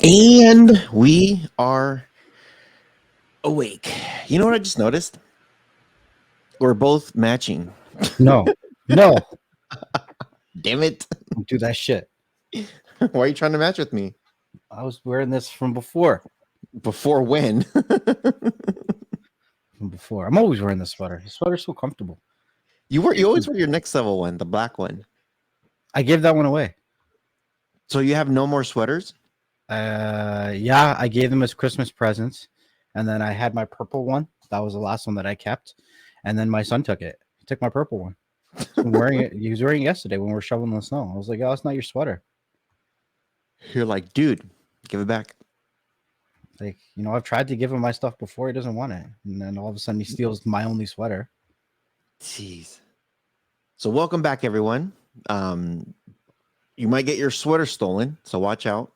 And we are awake. You know what I just noticed? We're both matching. No, no, Damn it. don't do that shit. Why are you trying to match with me? I was wearing this from before. Before when? I'm always wearing this sweater. The sweater's so comfortable. You always wear your next level one, the black one. I gave that one away. So you have no more sweaters? Yeah, I gave them as Christmas presents, and then I had my purple one. That was the last one that I kept, and then my son took it. He took my purple one. He's been wearing it. He was wearing it yesterday when we were shoveling the snow. I was like, "Oh, it's not your sweater." You're like, dude, give it back. Like, I've tried to give him my stuff before. He doesn't want it, and then all of a sudden he steals my only sweater. Jeez. So welcome back, everyone. You might get your sweater stolen, so watch out.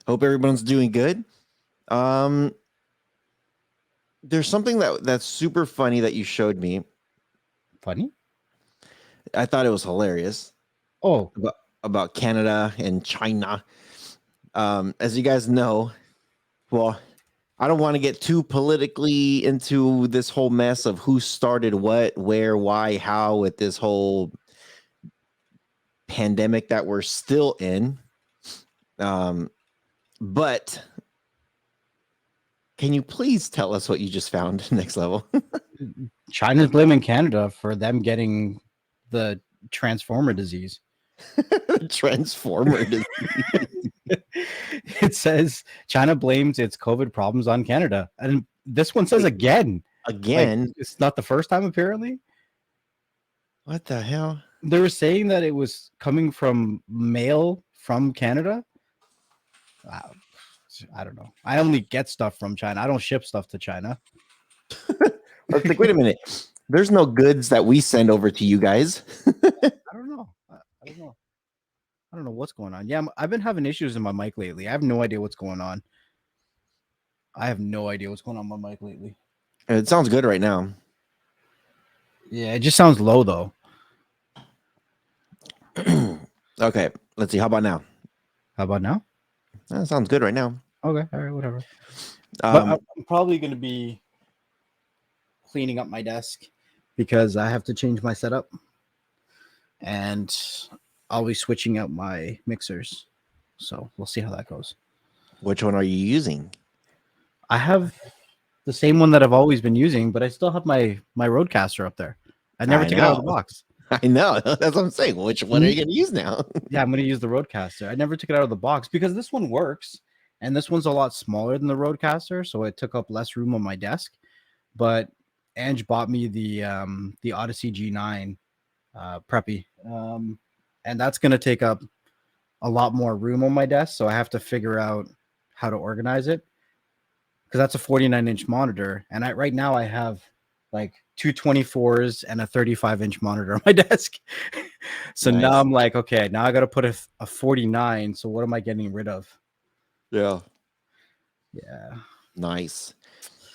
Hope everyone's doing good. There's something that's super funny that you showed me. Funny? I thought it was hilarious. Oh, About Canada and China. As you guys know, well, I don't want to get too politically into this whole mess of who started what, where, why, how with this whole pandemic that we're still in. But can you please tell us what you just found next level? China's blaming Canada for them getting the Transformer disease. Transformer disease. It says China blames its COVID problems on Canada. And this one says again. Again? Like, it's not the first time, apparently. What the hell? They were saying that it was coming from mail from Canada. I don't know. I only get stuff from China. I don't ship stuff to China. It's like, wait a minute. There's no goods that we send over to you guys. I don't know. I don't know what's going on. Yeah, I've been having issues in my mic lately. I have no idea what's going on. With my mic lately. It sounds good right now. Yeah, it just sounds low though. Okay, let's see. How about now? How about now? That sounds good right now. Okay, all right, whatever. But I'm probably going to be cleaning up my desk because I have to change my setup, and I'll be switching out my mixers. So we'll see how that goes. Which one are you using? I have the same one that I've always been using, but I still have my Rodecaster up there. I never took it out of the box. I know. That's what I'm saying. Which one are you going to use now? Yeah, I'm going to use the Rodecaster. I never took it out of the box because this one works, and this one's a lot smaller than the Rodecaster, so it took up less room on my desk. But Ange bought me the Odyssey G9 Preppy, and that's going to take up a lot more room on my desk, so I have to figure out how to organize it because that's a 49-inch monitor, and right now I have like two 24s and a 35-inch monitor on my desk. So nice. Now I'm like, okay, now I got to put a 49. So what am I getting rid of? Yeah. Nice.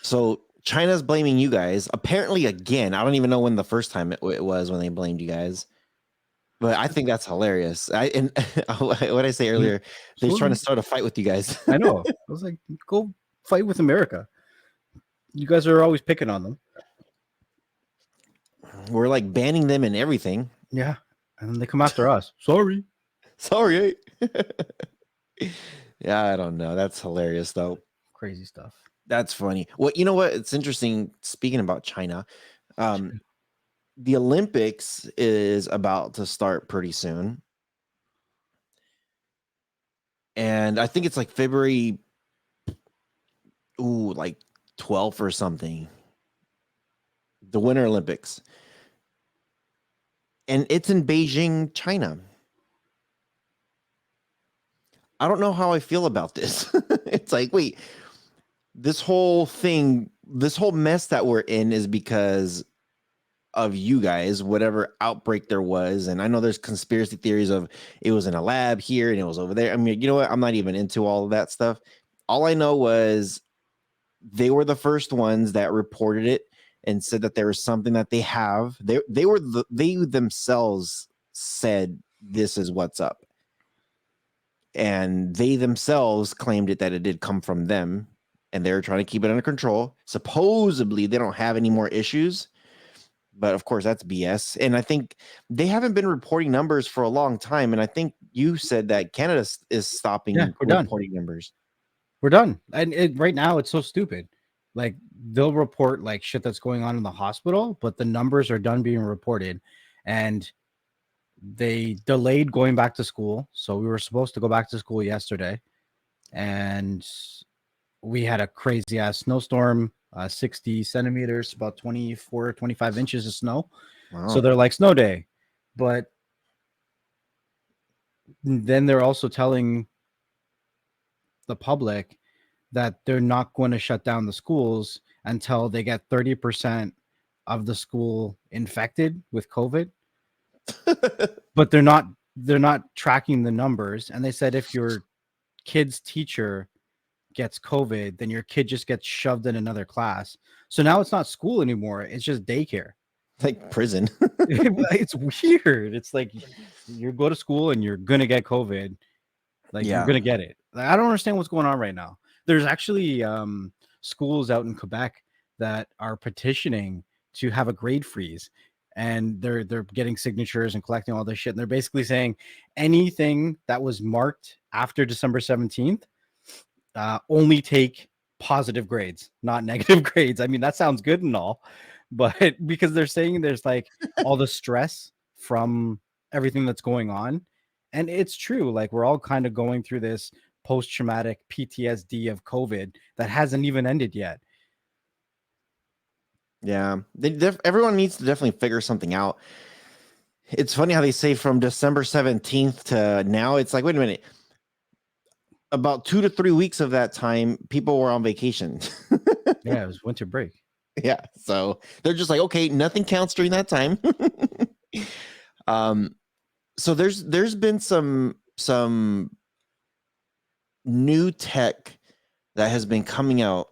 So China's blaming you guys. Apparently, again, I don't even know when the first time it was when they blamed you guys. But I think that's hilarious. And what I say earlier, they're trying to start a fight with you guys. I know. I was like, go fight with America. You guys are always picking on them. We're like banning them and everything. Yeah. And then they come after us. Sorry. Yeah, I don't know. That's hilarious, though. Crazy stuff. That's funny. Well, you know what? It's interesting. Speaking about China, the Olympics is about to start pretty soon. And I think it's like February, like 12th or something. The Winter Olympics. And it's in Beijing, China. I don't know how I feel about this. It's like, wait, this whole mess that we're in is because of you guys, whatever outbreak there was. And I know there's conspiracy theories of it was in a lab here and it was over there. I mean, you know what? I'm not even into all of that stuff. All I know was they were the first ones that reported it and said that there was something that they have. They themselves said this is what's up. and they themselves claimed that it did come from them, and they're trying to keep it under control. Supposedly, they don't have any more issues, but of course, that's BS. And I think they haven't been reporting numbers for a long time. And I think you said that Canada is stopping we're done. reporting numbers. We're done. And right now, it's so stupid. Like they'll report like shit that's going on in the hospital, but the numbers are done being reported, and they delayed going back to school. So we were supposed to go back to school yesterday, and we had a crazy ass snowstorm, 60 centimeters, about 24, 25 inches of snow. Wow. So they're like snow day. But then they're also telling the public that they're not going to shut down the schools until they get 30% of the school infected with COVID. But they're not tracking the numbers. And they said if your kid's teacher gets COVID, then your kid just gets shoved in another class. So now it's not school anymore. It's just daycare. Like prison. It's weird. It's like you go to school and you're going to get COVID. Like you're going to get it. Like, I don't understand what's going on right now. There's actually schools out in Quebec that are petitioning to have a grade freeze, and they're getting signatures and collecting all this shit. And they're basically saying anything that was marked after December 17th, only take positive grades, not negative grades. I mean, that sounds good and all, but because they're saying there's like all the stress from everything that's going on. And it's true. Like we're all kind of going through this post-traumatic PTSD of COVID that hasn't even ended yet. Yeah. Everyone needs to definitely figure something out. It's funny how they say from December 17th to now, it's like, wait a minute. About 2 to 3 weeks of that time, people were on vacation. Yeah, it was winter break. Yeah. So they're just like, okay, nothing counts during that time. So there's been some new tech that has been coming out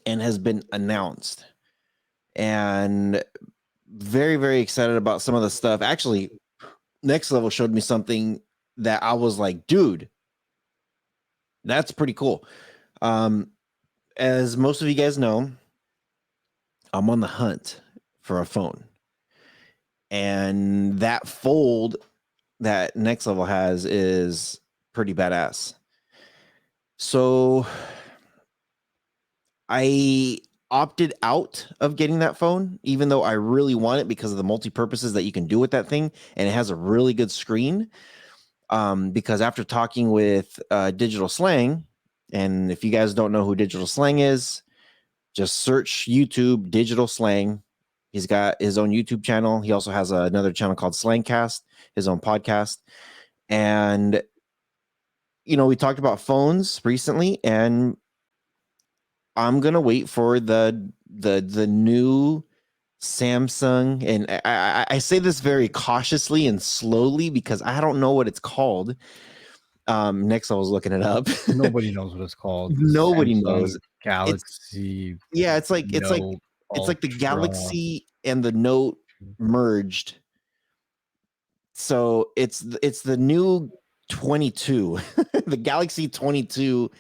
and has been announced, and very, very excited about some of the stuff. Actually, Next Level showed me something that I was like, dude, that's pretty cool. As most of you guys know, I'm on the hunt for a phone, and that fold that Next Level has is pretty badass. So I opted out of getting that phone, even though I really want it because of the multi-purposes that you can do with that thing, and it has a really good screen. Because after talking with Digital Slang, and if you guys don't know who Digital Slang is, just search YouTube Digital Slang. He's got his own YouTube channel. He also has another channel called Slangcast, his own podcast. And we talked about phones recently, and I'm gonna wait for the new Samsung, and I say this very cautiously and slowly because I don't know what it's called. Next, I was looking it up. Nobody knows what it's called. Nobody Samsung knows. Galaxy. It's like the Galaxy and the Note merged. So it's the new 22, the Galaxy 22,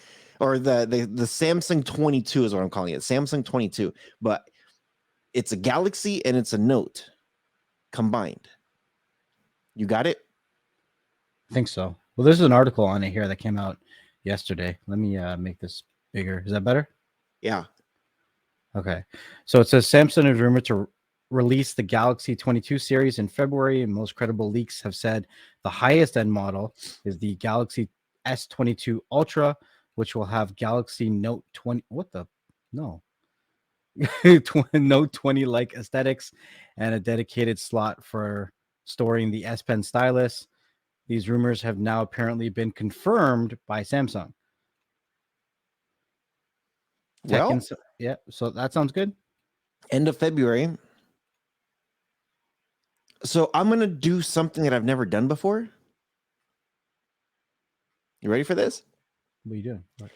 or the Samsung 22 is what I'm calling it, Samsung 22. But it's a Galaxy and it's a Note combined. You got it? I think so. Well, there's an article on it here that came out yesterday. Let me make this bigger. Is that better? Yeah. Okay. So it says Samsung is rumored to release the Galaxy 22 series in February, and most credible leaks have said the highest end model is the Galaxy S22 Ultra, which will have Galaxy Note 20. What the? No. Note 20 like aesthetics and a dedicated slot for storing the S Pen stylus. These rumors have now apparently been confirmed by Samsung. Well, yeah, so that sounds good. End of February. So I'm going to do something that I've never done before. You ready for this? What are you doing? What?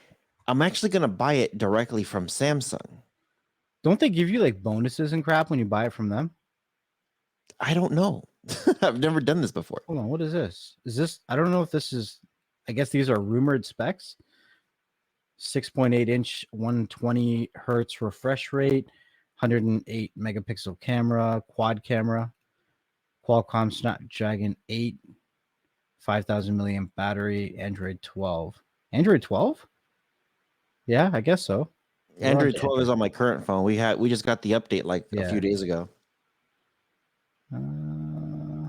I'm actually going to buy it directly from Samsung. Don't they give you like bonuses and crap when you buy it from them? I don't know. I've never done this before. Hold on, what is this? Is this? I don't know if this is I guess these are rumored specs. 6.8 inch, 120 hertz refresh rate, 108 megapixel camera, quad camera, Qualcomm Snapdragon 8, 5,000 milliamp battery, Android 12. Android 12? Yeah, I guess so. We're on Android to 12 is Android. on my current phone. We just got the update like a few Yeah. days ago. Uh,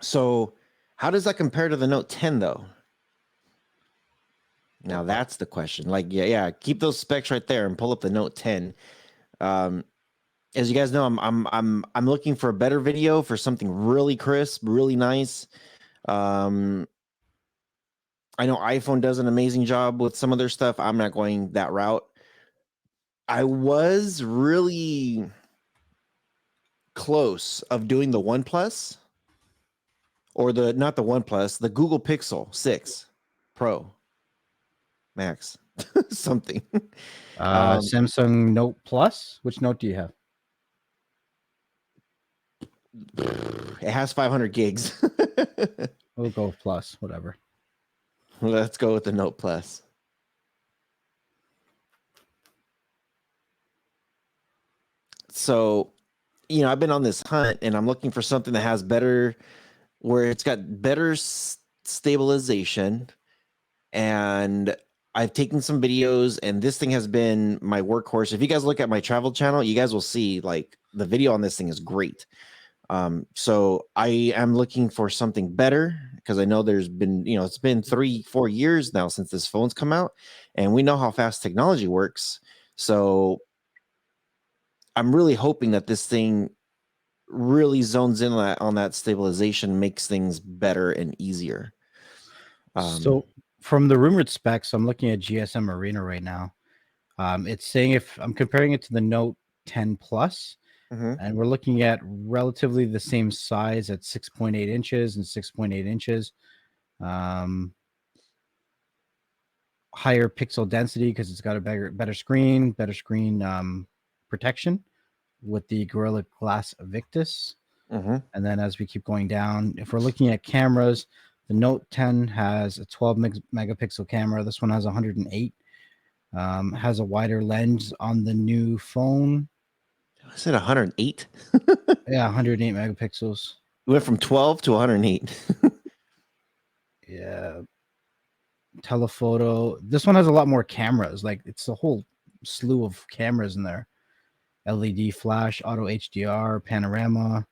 So, how does that compare to the Note 10 though? Now that's the question. Like, yeah, keep those specs right there and pull up the Note 10. Um, as you guys know, I'm looking for a better video, for something really crisp, really nice. I know iPhone does an amazing job with some of their stuff. I'm not going that route. I was really close of doing the OnePlus, or the not the OnePlus, the Google Pixel 6 Pro Max, something. Samsung Note Plus. Which Note do you have? It has 500 gigs. We'll go with Plus, whatever. Let's go with the Note Plus. So, I've been on this hunt and I'm looking for something that has better, where it's got better stabilization. And I've taken some videos, and this thing has been my workhorse. If you guys look at my travel channel, you guys will see like the video on this thing is great. So I am looking for something better, because I know there's been, it's been 3-4 years now since this phone's come out, and we know how fast technology works. So I'm really hoping that this thing really zones in on that stabilization, makes things better and easier. So from the rumored specs, I'm looking at GSM Arena right now. It's saying, if I'm comparing it to the Note 10 Plus, and we're looking at relatively the same size at 6.8 inches and 6.8 inches. Higher pixel density because it's got a better screen protection with the Gorilla Glass Victus. And then as we keep going down, if we're looking at cameras, the Note 10 has a 12 megapixel camera. This one has 108. Has a wider lens on the new phone. I said 108. Yeah, 108 megapixels. We went from 12 to 108. Yeah. Telephoto. This one has a lot more cameras. Like, it's a whole slew of cameras in there. LED flash, auto HDR, panorama.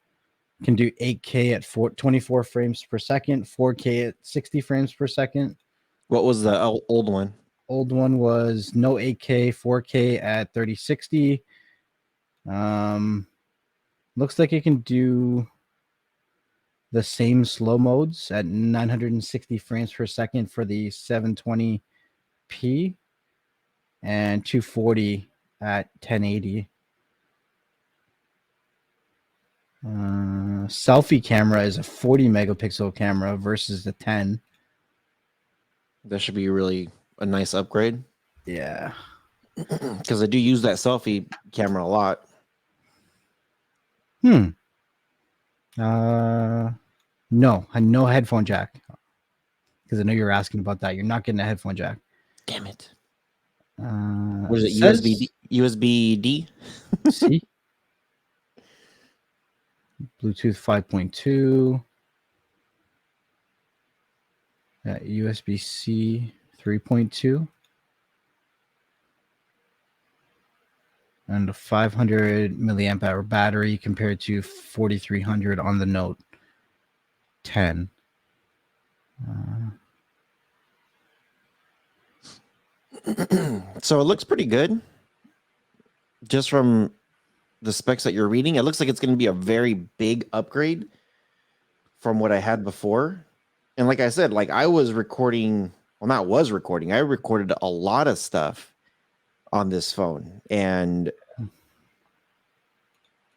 Can do 8K at 24 frames per second, 4K at 60 frames per second. What was the old one? Old one was no 8K, 4K at 3060. Looks like it can do the same slow modes at 960 frames per second for the 720p and 240 at 1080. Selfie camera is a 40 megapixel camera versus the 10. That should be really a nice upgrade. Yeah. Because I do use that selfie camera a lot. No headphone jack. Because I know you're asking about that. You're not getting a headphone jack. Damn it. What Was it USB-D? C. Bluetooth 5.2. USB-C 3.2. And a 500 milliamp hour battery compared to 4,300 on the Note 10. So it looks pretty good. Just from the specs that you're reading, it looks like it's going to be a very big upgrade from what I had before. And like I said, like I recorded a lot of stuff on this phone, and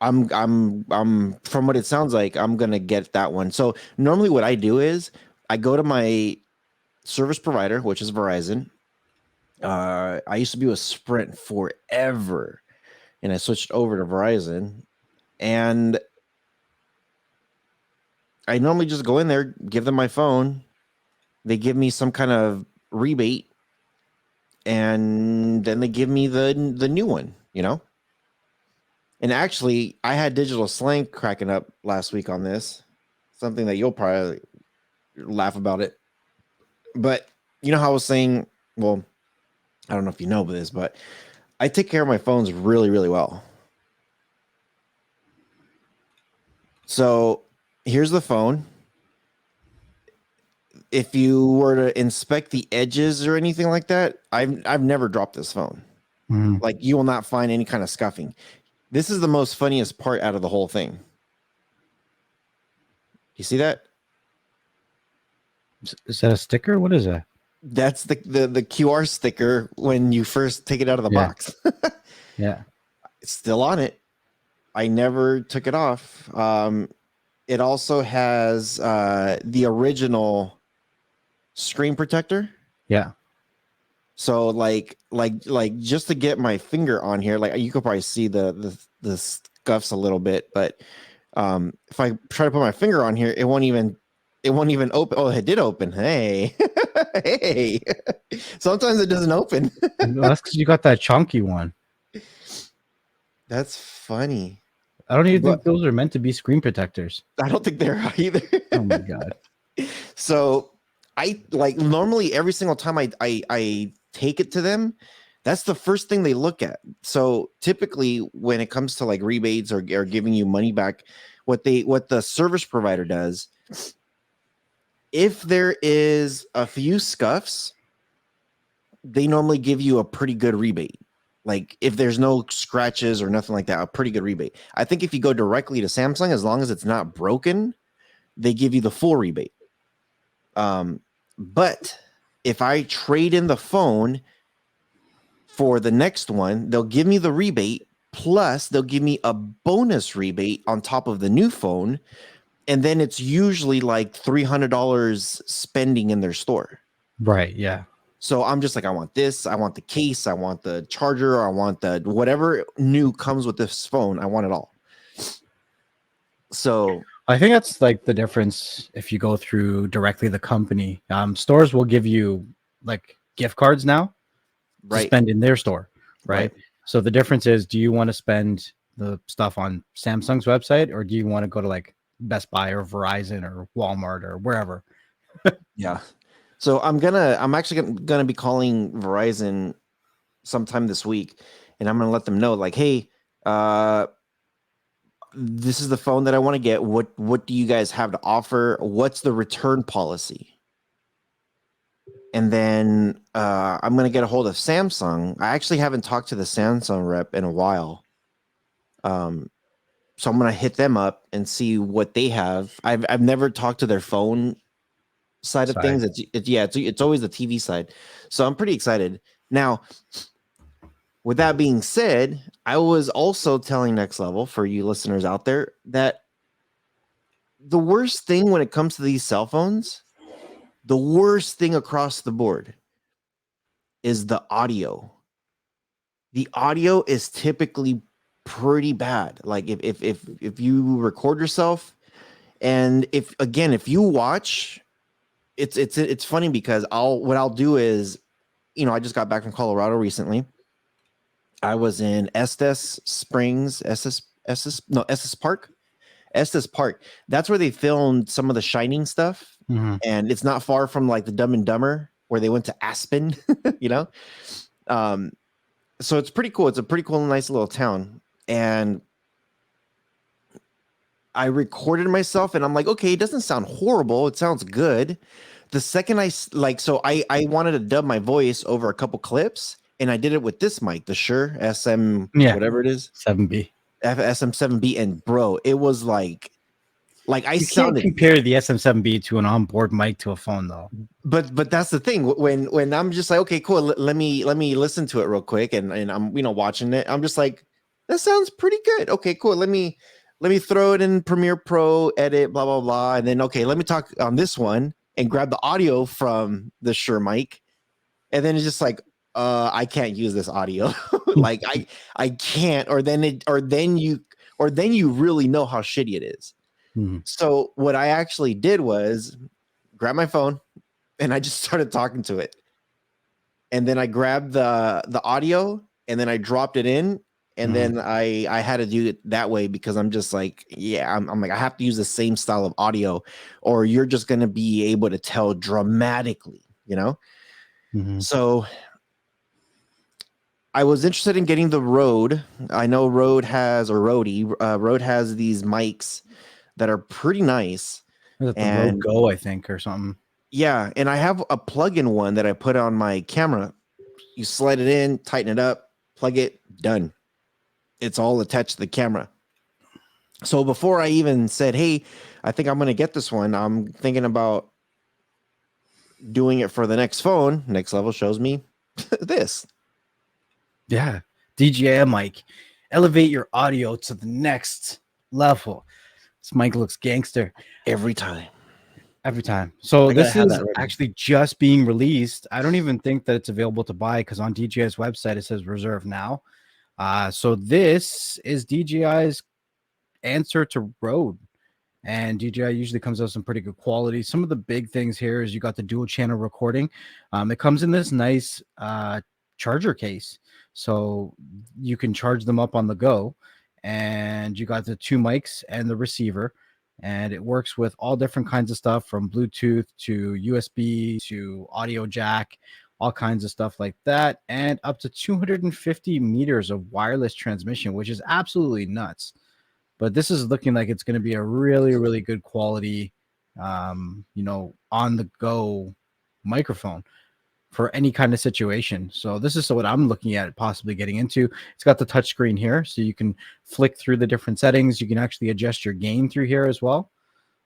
I'm from what it sounds like, I'm gonna get that one. So normally what I do is I go to my service provider, which is Verizon. I used to be with Sprint forever, and I switched over to Verizon, and I normally just go in there, give them my phone, they give me some kind of rebate, and then they give me the new one, you know. And actually, I had Digital Slang cracking up last week on this, something that you'll probably laugh about it. But you know how I was saying, well, I don't know if you know this, but I take care of my phones really, really well. So here's the phone. If you were to inspect the edges or anything like that, I've never dropped this phone. Like, you will not find any kind of scuffing. This is the most funniest part out of the whole thing. You see that? Is that a sticker? What is that? That's the QR sticker when you first take it out of the box. Yeah. It's still on it. I never took it off. It also has the original screen protector. Yeah. So like just to get my finger on here, like, you could probably see the scuffs a little bit, but if I try to put my finger on here, it won't even open. Oh, it did open. Hey. Hey. Sometimes it doesn't open. Well, that's because you got that chunky one. That's funny. I don't even But think those are meant to be screen protectors. I don't think they're either. Oh my god. So I, like, normally every single time I take it to them, that's the first thing they look at. So typically when it comes to like rebates or giving you money back, what the service provider does, if there is a few scuffs, they normally give you a pretty good rebate. Like, if there's no scratches or nothing like that, a pretty good rebate. I think if you go directly to Samsung, as long as it's not broken, they give you the full rebate. But if I trade in the phone for the next one, they'll give me the rebate, plus they'll give me a bonus rebate on top of the new phone. And then it's usually like $300 spending in their store. Right. Yeah. So I'm just like, I want this, I want the case, I want the charger, I want the whatever new comes with this phone, I want it all. So I think that's like the difference if you go through directly the company. Stores will give you like gift cards now to spend in their store, right? So the difference is, do you want to spend the stuff on Samsung's website, or do you want to go to like Best Buy or Verizon or Walmart or wherever? Yeah. So I'm actually gonna be calling Verizon sometime this week, and I'm gonna let them know, like, hey, this is the phone that I want to get. What do you guys have to offer? What's the return policy? And then I'm gonna get a hold of Samsung. I actually haven't talked to the Samsung rep in a while. So I'm gonna hit them up and see what they have. I've never talked to their phone side of things. It's always the TV side. So I'm pretty excited. Now, with that being said, I was also telling Next Level, for you listeners out there, that the worst thing when it comes to these cell phones, the worst thing across the board, is the audio. The audio is typically pretty bad. Like, if you record yourself, and if you watch, it's funny because what I'll do is, I just got back from Colorado recently. I was in Estes Park. That's where they filmed some of the Shining stuff. Mm-hmm. And it's not far from like the Dumb and Dumber, where they went to Aspen, so it's pretty cool. It's a pretty cool, nice little town. And I recorded myself, and I'm like, okay, it doesn't sound horrible. It sounds good. The second I wanted to dub my voice over a couple clips, and I did it with this mic, the Shure SM, whatever it is, 7B, SM7B, and bro, it was like I you sounded. Can't compare the SM7B to an onboard mic to a phone, though. But that's the thing. When I'm just like, okay, cool, let me listen to it real quick, and I'm watching it. I'm just like, that sounds pretty good. Okay, cool. Let me throw it in Premiere Pro, edit, blah blah blah, and then okay, let me talk on this one and grab the audio from the Shure mic, and then it's just like, I can't use this audio. Like I can't, or then you really know how shitty it is. Mm-hmm. So what I actually did was grab my phone, and I just started talking to it. And then I grabbed the audio and then I dropped it in. And then I had to do it that way because I'm just like, yeah, I'm like, I have to use the same style of audio or you're just going to be able to tell dramatically, you know? So I was interested in getting the Rode. I know Rode has, or Rode has these mics that are pretty nice. Is it the Rode And Go, I think, or something? yeah, and I have a plug-in one that I put on my camera. You slide it in, tighten it up, plug it, done. It's all attached to the camera. So before I even said, hey, I think I'm going to get this one, I'm thinking about doing it for the next phone. Next Level shows me this. Yeah. DJI mic. Elevate your audio to the next level. This mic looks gangster. Every time. Every time. So I gotta this have is that ready. actually just being released. I don't even think that it's available to buy because on DJI's website it says reserve now. So this is DJI's answer to Rode. And DJI usually comes out with some pretty good quality. Some of the big things here is you got the dual channel recording. It comes in this nice charger case, so you can charge them up on the go. And you got the two mics and the receiver, and it works with all different kinds of stuff from Bluetooth to USB to audio jack, all kinds of stuff like that, and up to 250 meters of wireless transmission, which is absolutely nuts. But this is looking like it's going to be a really, really good quality, on the go microphone for any kind of situation. So this is what I'm looking at possibly getting into. It's got the touch screen here, so you can flick through the different settings. You can actually adjust your gain through here as well.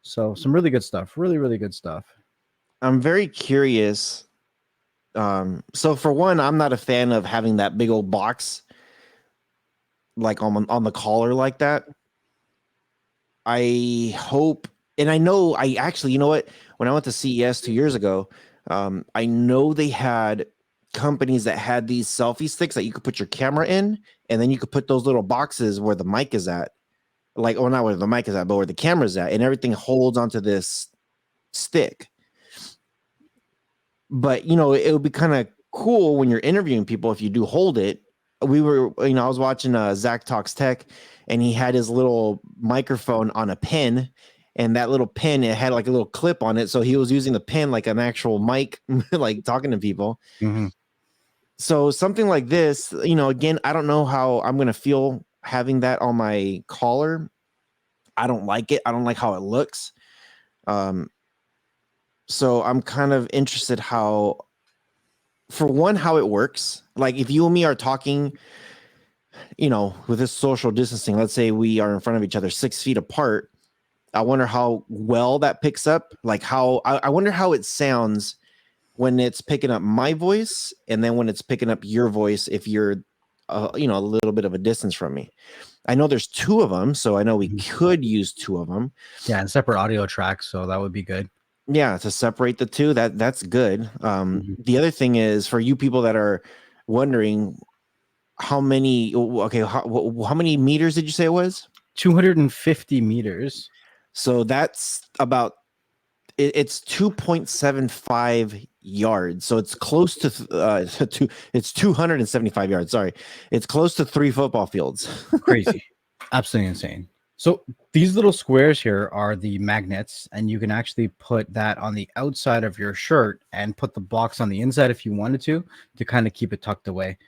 So some really good stuff. Really, really good stuff. I'm very curious. So for one, I'm not a fan of having that big old box like on the collar like that. I hope, and I know I actually, you know what? When I went to CES 2 years ago, I know they had companies that had these selfie sticks that you could put your camera in, and then you could put those little boxes where the mic is at, like, or not where the mic is at, but where the camera's at, and everything holds onto this stick. But it would be kind of cool when you're interviewing people if you do hold it. I was watching Zach Talks Tech, and he had his little microphone on a pin, and that little pin, it had like a little clip on it, so he was using the pin like an actual mic, like talking to people. So something like this, again, I don't know how I'm gonna feel having that on my collar. I don't like it. I don't like how it looks. So I'm kind of interested how it works. Like if you and me are talking, with this social distancing, let's say we are in front of each other 6 feet apart. I wonder how well that picks up. Like I wonder how it sounds when it's picking up my voice and then when it's picking up your voice if you're, a little bit of a distance from me. I know there's two of them, so I know we could use two of them. Yeah, and separate audio tracks, so that would be good. Yeah, to separate the two, that's good. The other thing is for you people that are wondering how many many meters did you say it was? 250 meters. So that's about it's 2.75 yards. So it's close to it's 275 yards. Sorry. It's close to 3 football fields. Crazy. Absolutely insane. So these little squares here are the magnets, and you can actually put that on the outside of your shirt and put the box on the inside if you wanted to kind of keep it tucked away.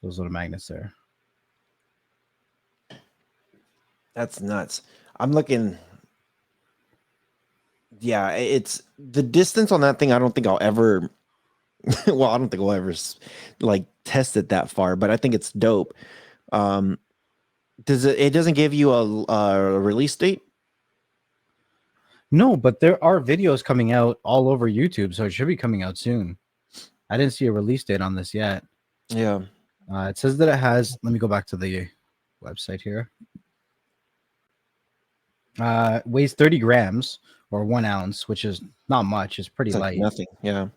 Those little magnets there. That's nuts. I'm looking. Yeah, it's the distance on that thing. I don't think I'll ever. Well, I don't think we'll ever like test it that far, but I think it's dope. It doesn't give you a release date? No, but there are videos coming out all over YouTube, so it should be coming out soon. I didn't see a release date on this yet. Yeah. It says that it has. Let me go back to the website here. Weighs 30 grams or 1 ounce, which is not much. It's pretty light. Nothing. Yeah.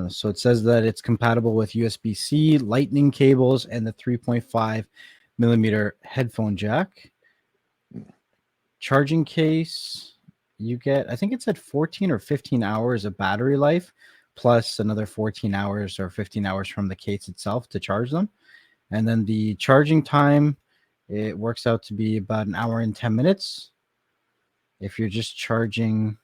So it says that it's compatible with USB-C, lightning cables, and the 3.5 millimeter headphone jack. Charging case. you get, I think it said 14 or 15 hours of battery life, plus another 14 hours or 15 hours from the case itself to charge them. And then the charging time, it works out to be about an hour and 10 minutes if you're just charging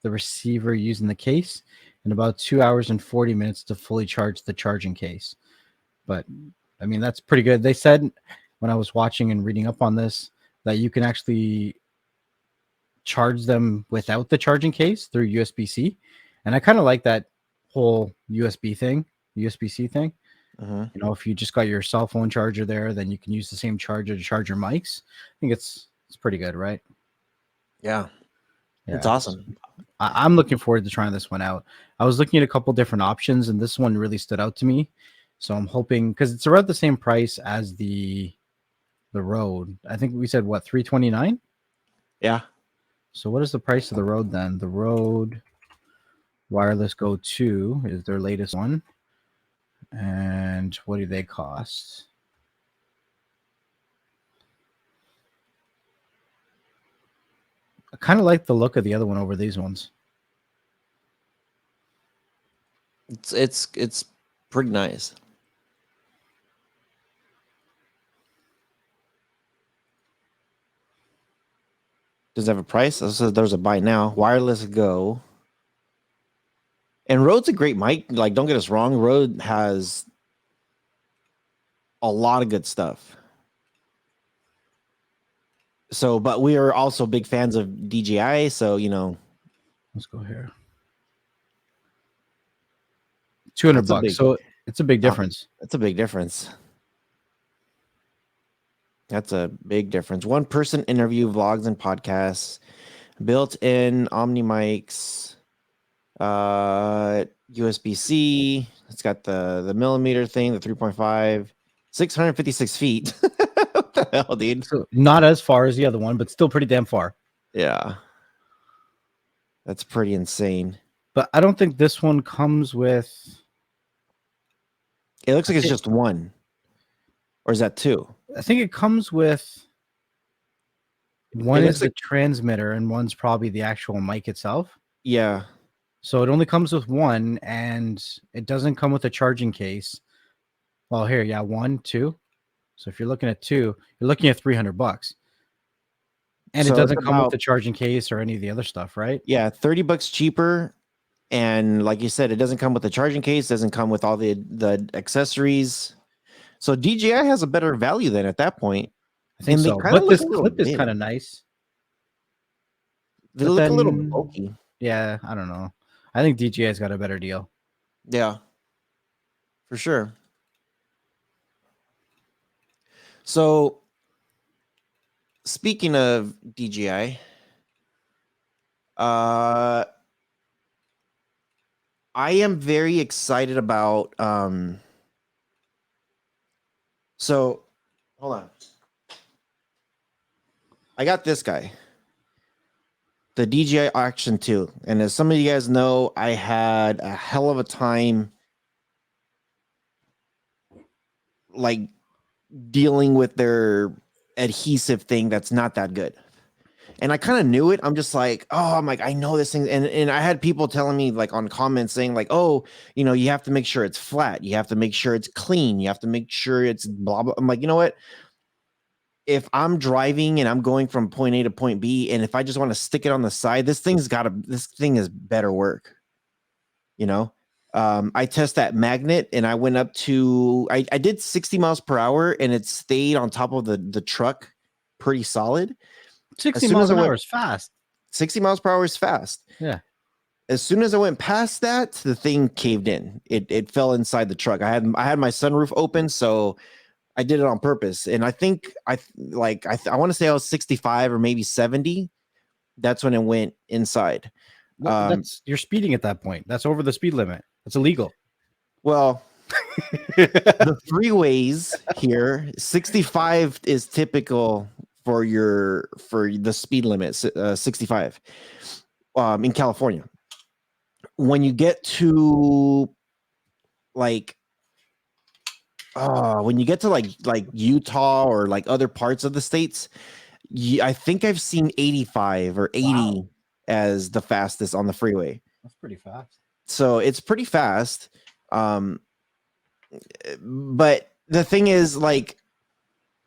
the receiver using the case, and about 2 hours and 40 minutes to fully charge the charging case. But I mean, that's pretty good. They said when I was watching and reading up on this that you can actually charge them without the charging case through USB-C. And I kind of like that whole USB-C thing. Mhm. You know, if you just got your cell phone charger there, then you can use the same charger to charge your mics. I think it's pretty good, right? Yeah, it's Yeah. awesome. I'm looking forward to trying this one out. I was looking at a couple different options, and this one really stood out to me. So I'm hoping, because it's around the same price as the Rode. I think we said what, 329. Yeah. So what is the price of the Rode then? The Rode Wireless Go 2 is their latest one. And what do they cost? I kind of like the look of the other one over these ones. It's pretty nice. Does it have a price? It says there's a buy now. Wireless Go. And Rode's a great mic. Like, don't get us wrong. Rode has a lot of good stuff. So, but we are also big fans of DJI. So, you know, Let's go here. 200 that's a bucks. big, So it's a big difference. that's a big difference. That's a big difference. One person interview, vlogs, and podcasts, built-in Omni mics, USB-C. It's got the millimeter thing, the 3.5, 656 feet. What the hell, dude? So not as far as the other one, but still pretty damn far. Yeah. That's pretty insane. But I don't think this one comes with. It looks like it's just one. Or is that two? I think it comes with. One looks is the like- transmitter, and one's probably the actual mic itself. Yeah. So it only comes with one, and it doesn't come with a charging case. Well, here, yeah, 1, 2. So if you're looking at 2, you're looking at 300 bucks. And So it doesn't it's come with about- the charging case or any of the other stuff, right? Yeah, 30 bucks cheaper. And like you said, it doesn't come with the charging case, doesn't come with all the accessories. So DJI has a better value then at that point. I think And they so. kinda But look this a little clip is big. kind of nice. They But look a little then- bulky. Yeah, I don't know. I think DJI's got a better deal. Yeah, for sure. So speaking of DJI, I am very excited about so hold on. I got this guy, the DJI Action 2. And as some of you guys know, I had a hell of a time like dealing with their adhesive thing that's not that good. And I kind of knew it. I'm just like, oh, I'm like, I know this thing. And I had people telling me like on comments saying like, oh, you know, you have to make sure it's flat. You have to make sure it's clean. You have to make sure it's blah, blah. I'm like, you know what? If I'm driving and I'm going from point A to point B, and if I just want to stick it on the side, this thing is better work. You know, I test that magnet and I went up to, I did 60 miles per hour and it stayed on top of the truck pretty solid. 60 soon miles as I an went- hour is fast. 60 miles per hour is fast. Yeah. As soon as I went past that, the thing caved in. It fell inside the truck. I had my sunroof open, so I did it on purpose. And I think I want to say I was 65 or maybe 70. That's when it went inside. That's you're speeding at that point. That's over the speed limit. That's illegal. Well, the freeways here, 65 is typical for the speed limit, 65 in California. When you get to like when you get to like Utah or like other parts of the states, I think I've seen 85 or 80 as the fastest on the freeway. That's pretty fast. So it's pretty fast. But the thing is, like,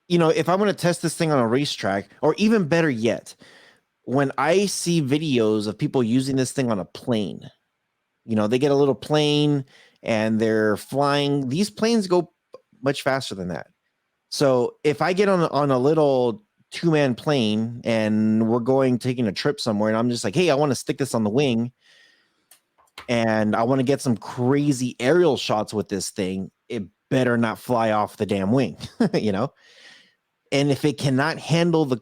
you know, if I'm going to test this thing on a racetrack, or even better yet, when I see videos of people using this thing on a plane, you know, they get a little plane and they're flying. These planes go much faster than that. So if I get on a little 2-man plane and we're taking a trip somewhere, and I'm just like, hey, I want to stick this on the wing and I want to get some crazy aerial shots with this thing, it better not fly off the damn wing, you know? And if it cannot handle the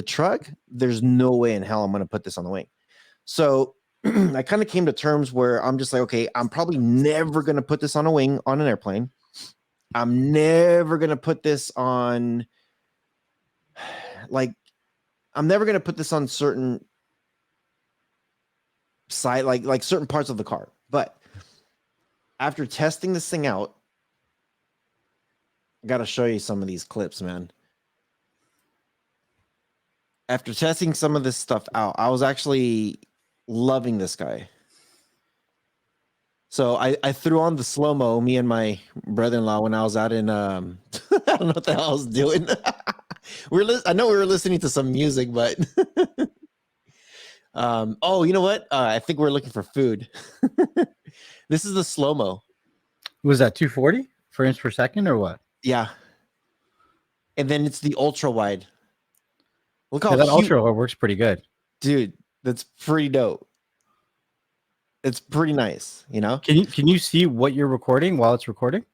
truck, there's no way in hell I'm going to put this on the wing. So I kind of came to terms where I'm just like, okay, I'm probably never going to put this on a wing on an airplane. I'm never going to put this on, like, I'm never going to put this on certain side, like certain parts of the car. But after testing this thing out, I got to show you some of these clips, man. After testing some of this stuff out, I was actually loving this guy. So I threw on the slow-mo, me and my brother-in-law, when I was out in I don't know what the hell I was doing. I know we were listening to some music, but oh, you know what? I think we're looking for food. This is the slow-mo. Was that 240 frames per second or what? Yeah. And then it's the ultra wide. Look how that ultra wide works pretty good. Dude, that's pretty dope. It's pretty nice, you know? Can you see what you're recording while it's recording?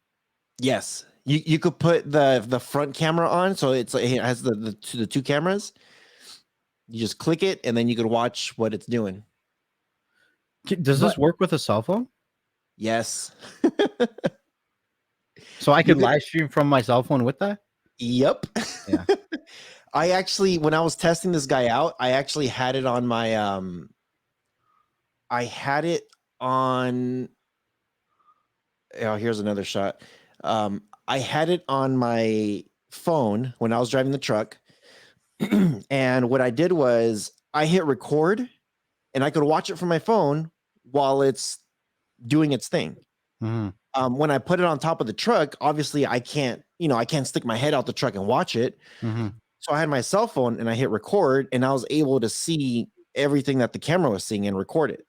Yes. You could put the front camera on, so it has the two cameras. You just click it and then you could watch what it's doing. Does this work with a cell phone? Yes. So I could live stream from my cell phone with that? Yep. Yeah. I actually, when I was testing this guy out, I actually had it on my oh, here's another shot. I had it on my phone when I was driving the truck. And what I did was I hit record and I could watch it from my phone while it's doing its thing. Mm-hmm. When I put it on top of the truck, obviously I can't stick my head out the truck and watch it. Mm-hmm. So I had my cell phone and I hit record and I was able to see everything that the camera was seeing and record it.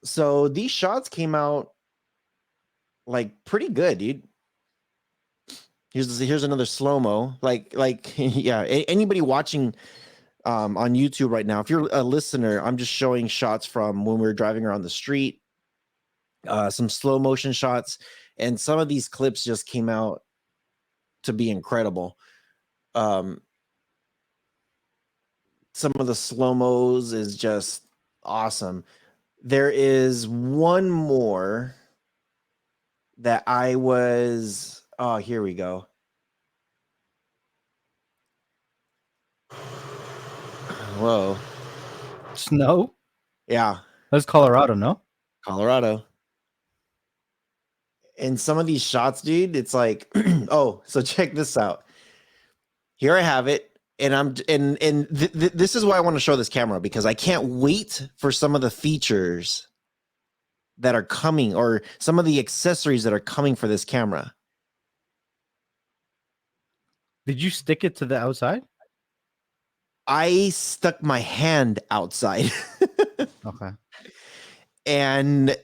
So these shots came out like pretty good, dude. Here's another slow-mo. Like yeah, anybody watching on YouTube right now, if you're a listener, I'm just showing shots from when we were driving around the street, some slow motion shots, and some of these clips just came out to be incredible. Some of the slow-mos is just awesome. There is one more that I was, oh, here we go. Whoa. Snow? Yeah. That's Colorado, no? Colorado. And some of these shots, dude, it's like, oh, so check this out. Here I have it. And this is why I want to show this camera, because I can't wait for some of the features that are coming, or some of the accessories that are coming for this camera. Did you stick it to the outside? I stuck my hand outside. Okay. And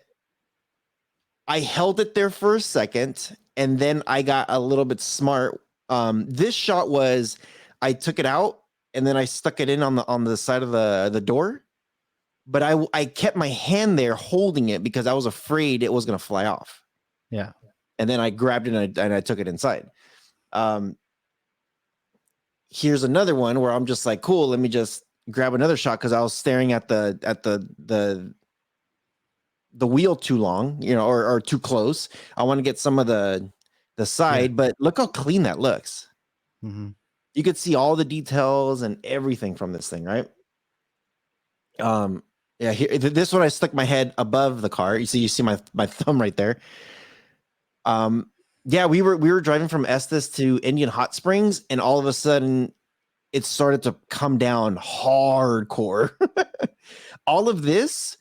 I held it there for a second, and then I got a little bit smart. This shot was, I took it out and then I stuck it in on the side of the door, but I kept my hand there holding it because I was afraid it was going to fly off. Yeah. And then I grabbed it and I took it inside. Here's another one where I'm just like, cool, let me just grab another shot, because I was staring at the wheel too long, you know, or too close. I want to get some of the side, but look how clean that looks. Mm-hmm. You could see all the details and everything from this thing, right? Yeah, here, this one I stuck my head above the car. You see my thumb right there. Yeah, we were driving from Estes to Indian Hot Springs, and all of a sudden it started to come down hardcore. All of this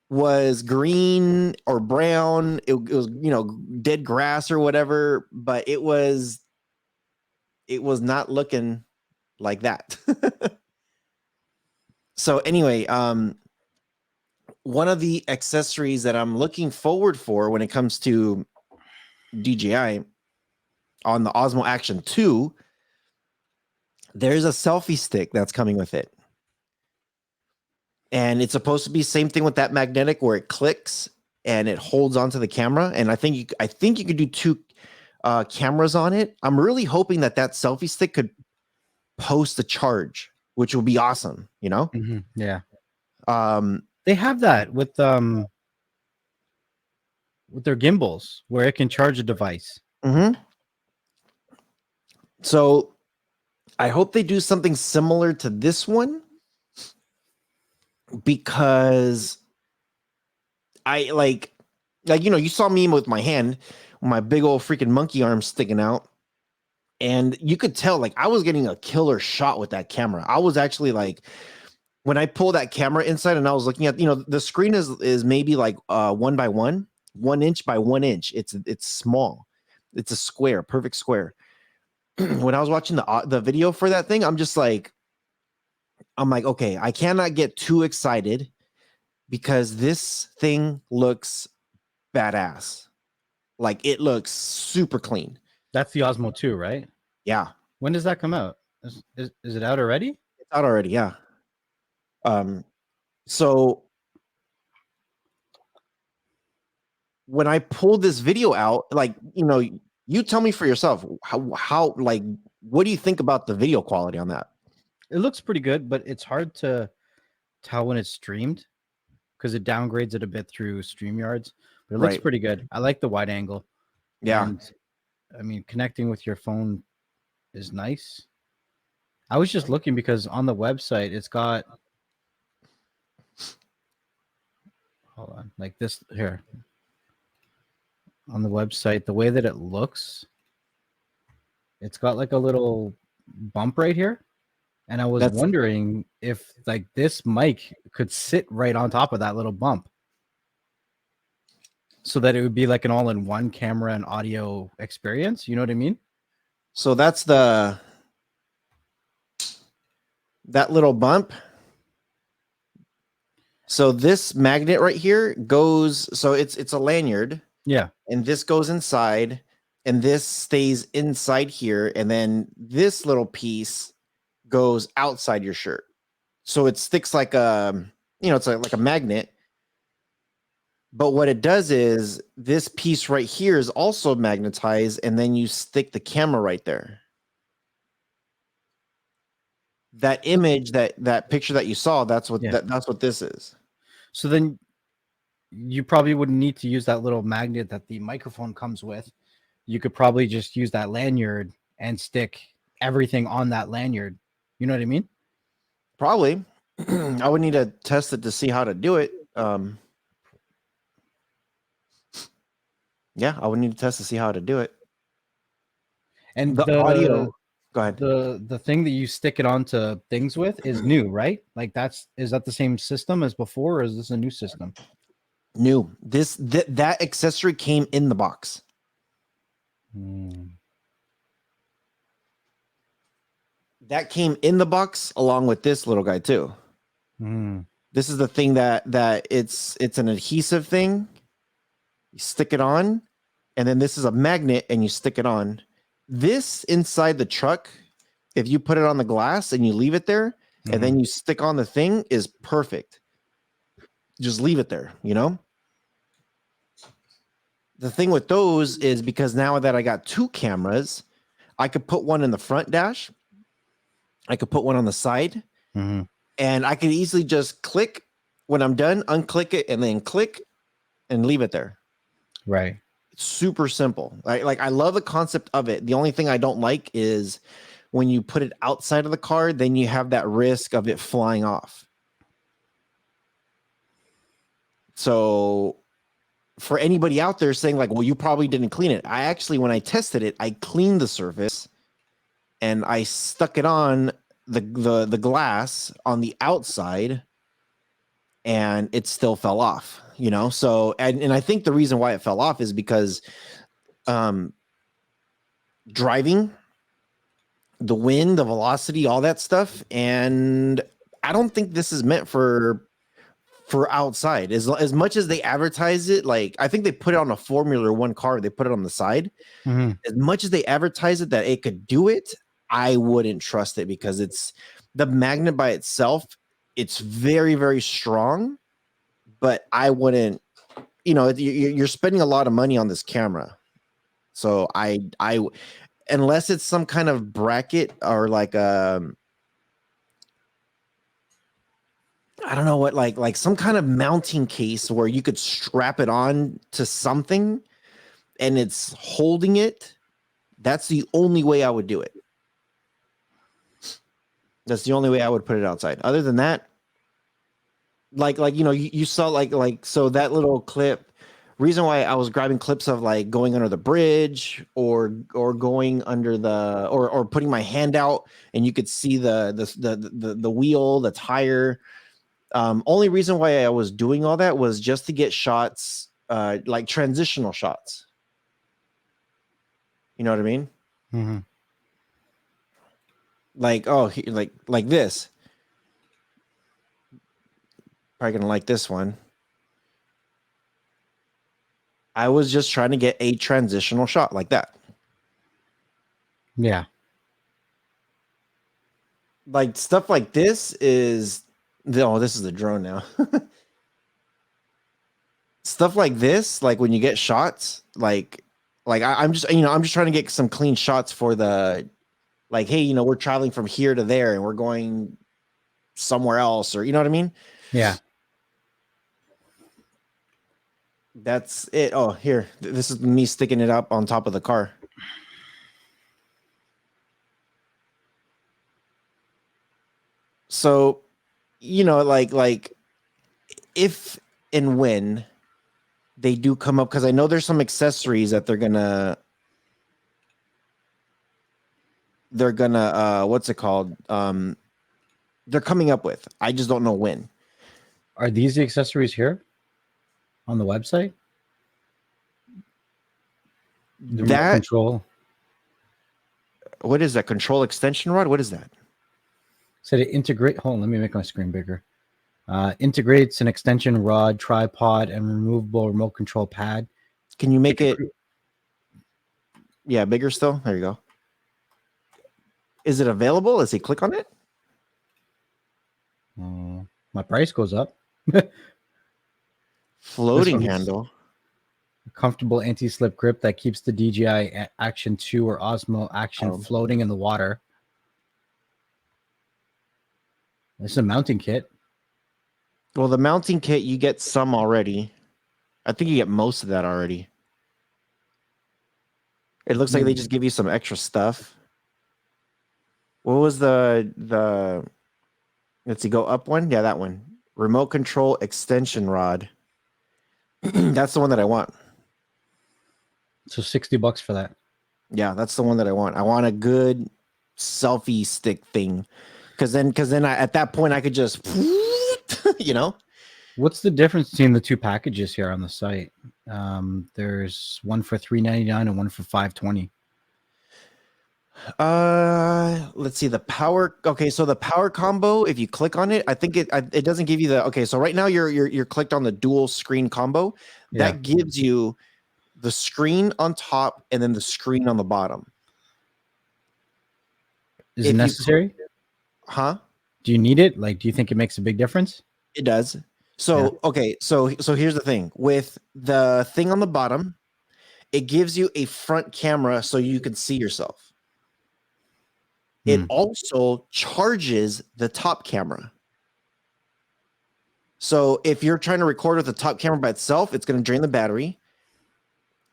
was green or brown. It was, you know, dead grass or whatever, but it was not looking like that. So anyway, one of the accessories that I'm looking forward for when it comes to DJI on the Osmo Action 2, there's a selfie stick that's coming with it. And it's supposed to be same thing with that magnetic where it clicks and it holds onto the camera. And I think you could do two cameras on it. I'm really hoping that selfie stick could post a charge, which will be awesome, you know? Mm-hmm. Yeah. Um, They have that with their gimbals where it can charge a device. mm-hmm. So I hope they do something similar to this one, because I like, you know, you saw me with my hand, my big old freaking monkey arm sticking out. And you could tell, like, I was getting a killer shot with that camera. I was actually like, when I pull that camera inside and I was looking at, you know, the screen is maybe like 1 by 1 inch by 1 inch. It's small. It's a square, perfect square. When I was watching the video for that thing, I'm like, okay, I cannot get too excited because this thing looks badass. Like, it looks super clean. That's the Osmo 2, right? Yeah. When does that come out? Is it out already? It's out already, yeah. So when I pulled this video out, like, you know, you tell me for yourself, how like, what do you think about the video quality on that? It looks pretty good, but it's hard to tell when it's streamed because it downgrades it a bit through StreamYards. But it looks pretty good. I like the wide angle. Yeah. And, I mean, connecting with your phone is nice. I was just looking because on the website it's got, hold on, like this here. On the website, the way that it looks, it's got like a little bump right here. And I was wondering if like this mic could sit right on top of that little bump so that it would be like an all-in-one camera and audio experience. You know what I mean? So that's that little bump. So this magnet right here goes, so it's a lanyard. Yeah. And this goes inside and this stays inside here. And then this little piece goes outside your shirt. So it sticks like a, you know, it's like a magnet. But what it does is this piece right here is also magnetized, and then you stick the camera right there. That image, that picture that you saw, that's what that's what this is. So then you probably wouldn't need to use that little magnet that the microphone comes with. You could probably just use that lanyard and stick everything on that lanyard. You know what I mean? Probably. I would need to test it to see how to do it. Yeah, I would need to test to see how to do it. And the audio, go ahead. The thing that you stick it onto things with is new, right? Like is that the same system as before, or is this a new system? New. That accessory came in the box. That came in the box along with this little guy too. This is the thing that it's an adhesive thing. You stick it on, and then this is a magnet, and you stick it on. This inside the truck, if you put it on the glass and you leave it there, and then you stick on the thing, is perfect. Just leave it there, you know? The thing with those is because now that I got two cameras, I could put one in the front dash, I could put one on the side, and I could easily just click when I'm done, unclick it, and then click and leave it there. Right. It's super simple. I love the concept of it. The only thing I don't like is when you put it outside of the car, then you have that risk of it flying off. So for anybody out there saying like, well, you probably didn't clean it. I actually, when I tested it, I cleaned the surface and I stuck it on the glass on the outside, and it still fell off. You know, so and I think the reason why it fell off is because driving, the wind, the velocity, all that stuff, and I don't think this is meant for outside. As much as they advertise it, like I think they put it on a Formula One car, they put it on the side. Mhm. As much as they advertise it that it could do it, I wouldn't trust it because it's the magnet by itself. It's very, very strong, but I wouldn't. You know, you're spending a lot of money on this camera, so I unless it's some kind of bracket or like I don't know what, like some kind of mounting case where you could strap it on to something and it's holding it. That's the only way I would do it. That's the only way I would put it outside. Other than that, like you know, you saw like so that little clip. Reason why I was grabbing clips of like going under the bridge or going under the or putting my hand out and you could see the wheel, the tire. Only reason why I was doing all that was just to get shots, like transitional shots. You know what I mean? Mm-hmm. Like, oh, like this. Probably gonna like this one. I was just trying to get a transitional shot like that. Yeah. Like stuff like this is this is the drone now. Stuff like this, like when you get shots, I'm just I'm just trying to get some clean shots for the like, hey, you know, we're traveling from here to there and we're going somewhere else, or you know what I mean? Yeah. That's it. Oh, here. This is me sticking it up on top of the car. So, you know, like if and when they do come up, because I know there's some accessories that they're gonna what's it called? They're coming up with. I just don't know when. Are these the accessories here on the website? The remote That control. what is that? Control extension rod? What is that? Said it integrate. Hold on, let me make my screen bigger. Integrates an extension rod, tripod, and removable remote control pad. Can you make it bigger still? There you go. Is it available? Does he click on it? My price goes up. Floating handle. A comfortable anti-slip grip that keeps the DJI Action 2 or Osmo Action floating in the water. This is a mounting kit. Well, the mounting kit, you get some already. I think you get most of that already. It looks like they just give you some extra stuff. What was the let's see, go up one? Yeah, that one. Remote control extension rod. That's the one that I want. So $60 for that. Yeah, that's the one that I want. I want a good selfie stick thing. Cause then at that point I could just you know. What's the difference between the two packages here on the site? There's one for $399 and one for $520. Let's see the power. Okay, so the power combo, if you click on it, I think it doesn't give you the. Okay, so right now you're clicked on the dual screen combo. Yeah. That gives you the screen on top and then the screen on the bottom. Is it necessary? Huh? Do you need it? Like, do you think it makes a big difference? It does. So okay, so here's the thing with the thing on the bottom, it gives you a front camera so you can see yourself. It also charges the top camera. So if you're trying to record with the top camera by itself, it's going to drain the battery.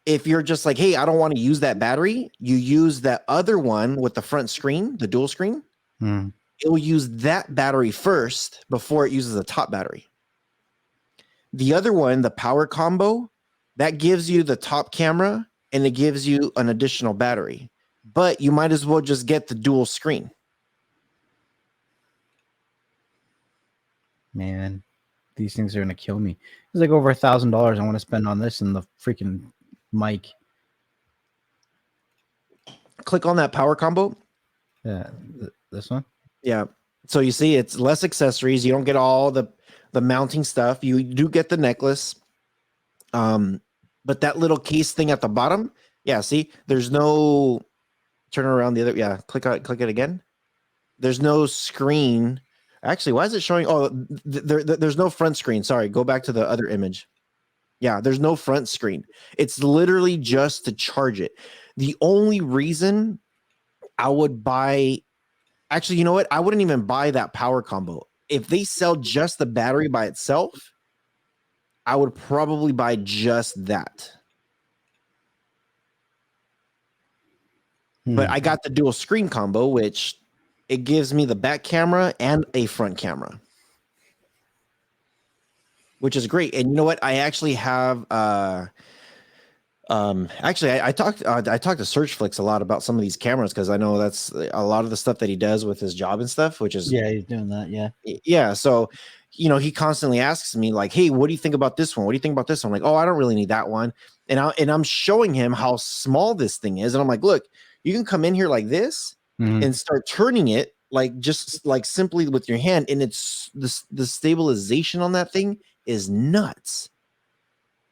If you're just like, hey, I don't want to use that battery, you use that other one with the front screen, the dual screen. It will use that battery first before it uses the top battery. The other one, the power combo, that gives you the top camera and it gives you an additional battery. But you might as well just get the dual screen. Man, these things are gonna kill me. It's like over $1,000 I want to spend on this and the freaking mic. Click on that power combo. Yeah, this one. Yeah. So you see, it's less accessories. You don't get all the mounting stuff. You do get the necklace. But that little case thing at the bottom, yeah. See, there's no turn around the other. Yeah, click it again. There's no screen. Actually, why is it showing? Oh, there's no front screen. Sorry, go back to the other image. Yeah, there's no front screen. It's literally just to charge it. The only reason I would buy, actually, you know what? I wouldn't even buy that power combo. If they sell just the battery by itself, I would probably buy just that. But I got the dual screen combo, which it gives me the back camera and a front camera, which is great. And you know what? I actually have actually I talked to Searchflix a lot about some of these cameras because I know that's a lot of the stuff that he does with his job and stuff, which is Yeah, he's doing that. Yeah. yeah. So he constantly asks me like, hey, what do you think about this one? What do you think about this one? I'm like, oh, I don't really need that one. And I'm showing him how small this thing is. And I'm like, look, you can come in here like this and start turning it like just like simply with your hand. And it's the stabilization on that thing is nuts.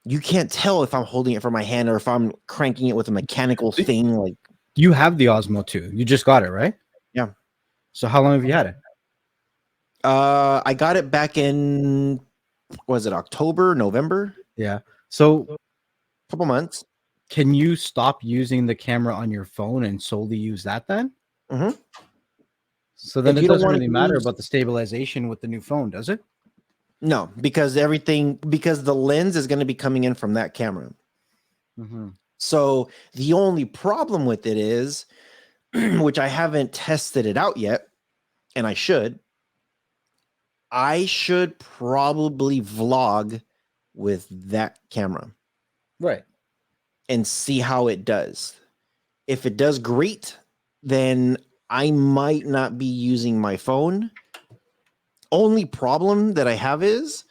You can't tell if I'm holding it from my hand or if I'm cranking it with a mechanical thing. Like you have the Osmo 2. You just got it, right? Yeah. So how long have you had it? I got it back in, was it October, November? Yeah. So Couple months. can you stop using the camera on your phone and solely use that then? Mm-hmm. So then If it you don't doesn't want to really matter use- about the stabilization with the new phone, does it? No, because the lens is going to be coming in from that camera. So the only problem with it is, which I haven't tested it out yet, and I should probably vlog with that camera Right. and see how it does. If it does great, then I might not be using my phone. Only problem that I have is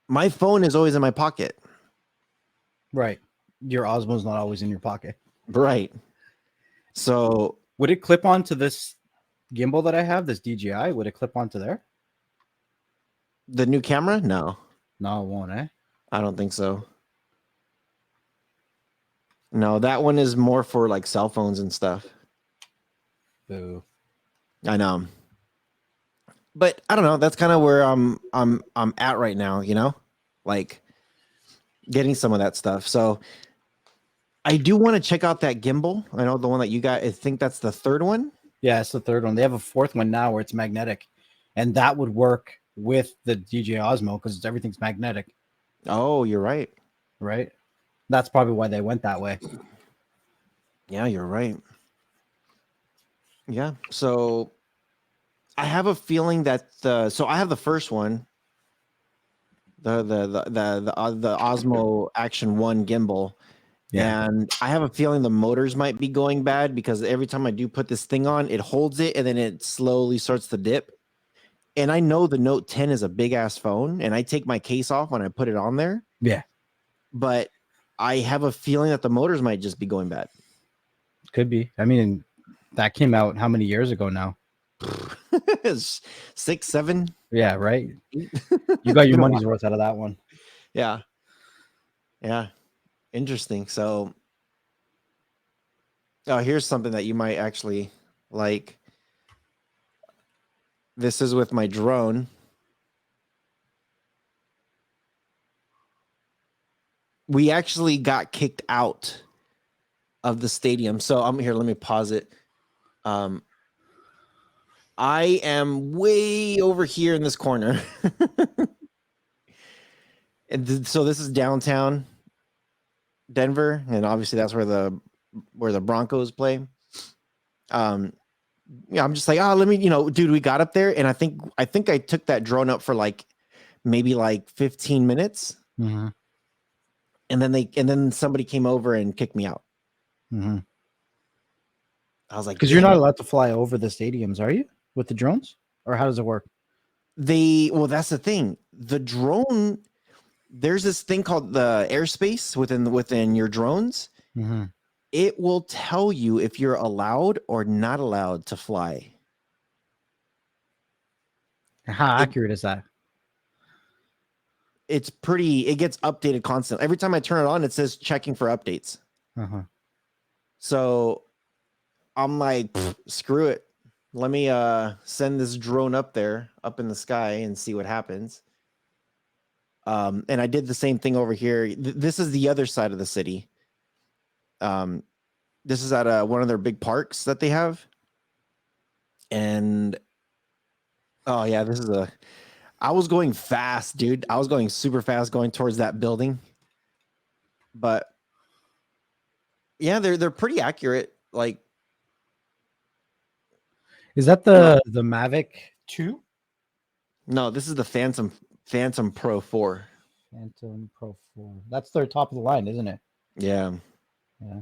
my phone is always in my pocket. Right. Your Osmo's not always in your pocket. Right. So would it clip onto this gimbal that I have, this DJI? Would it clip onto there? The new camera? No. No, it won't, eh? I don't think so. No, that one is more for like cell phones and stuff. Boo. I know. But I don't know. That's kind of where I'm at right now, like getting some of that stuff. So I do want to check out that gimbal. I know the one that you got. I think that's the third one. Yeah, it's the third one. They have a fourth one now where it's magnetic, and that would work with the DJI Osmo because everything's magnetic. Oh, you're right. Right. That's probably why they went that way. Yeah, you're right. Yeah. So I have a feeling that so I have the first one, the Osmo Action 1 gimbal. Yeah. And I have a feeling the motors might be going bad because every time I do put this thing on, it holds it and then it slowly starts to dip. And I know the Note 10 is a big ass phone and I take my case off when I put it on there. Yeah. But I have a feeling that the motors might just be going bad. Could be. I mean, that came out how many years ago now? 6, 7. Yeah, right. You got your money's worth out of that one. Yeah. Yeah. Interesting. So here's something that you might actually like. This is with my drone. We actually got kicked out of the stadium. So I'm here. Let me pause it. I am way over here in this corner. And so this is downtown Denver, and obviously that's where the Broncos play. Yeah, I'm just like, let me, dude, we got up there, and I think I took that drone up for like maybe like 15 minutes, and then somebody came over and kicked me out. I was like, Because you're damn. not allowed to fly over the stadiums, are you? With the drones? Or how does it work? Well, that's the thing. The drone, there's this thing called the airspace within your drones. Mm-hmm. It will tell you if you're allowed or not allowed to fly. How It accurate is that? it gets updated constantly. Every time I turn it on, it says checking for updates. Uh-huh. So I'm like, screw it. Let me send this drone up there, up in the sky, and see what happens. And I did the same thing over here. This is the other side of the city. This is at one of their big parks that they have. And oh yeah, I was going fast, dude. I was going super fast going towards that building. But yeah, they're pretty accurate. Like, Is that the Mavic 2? no, this is the Phantom Pro 4. Phantom Pro 4. That's their top of the line, isn't it? Yeah. Yeah.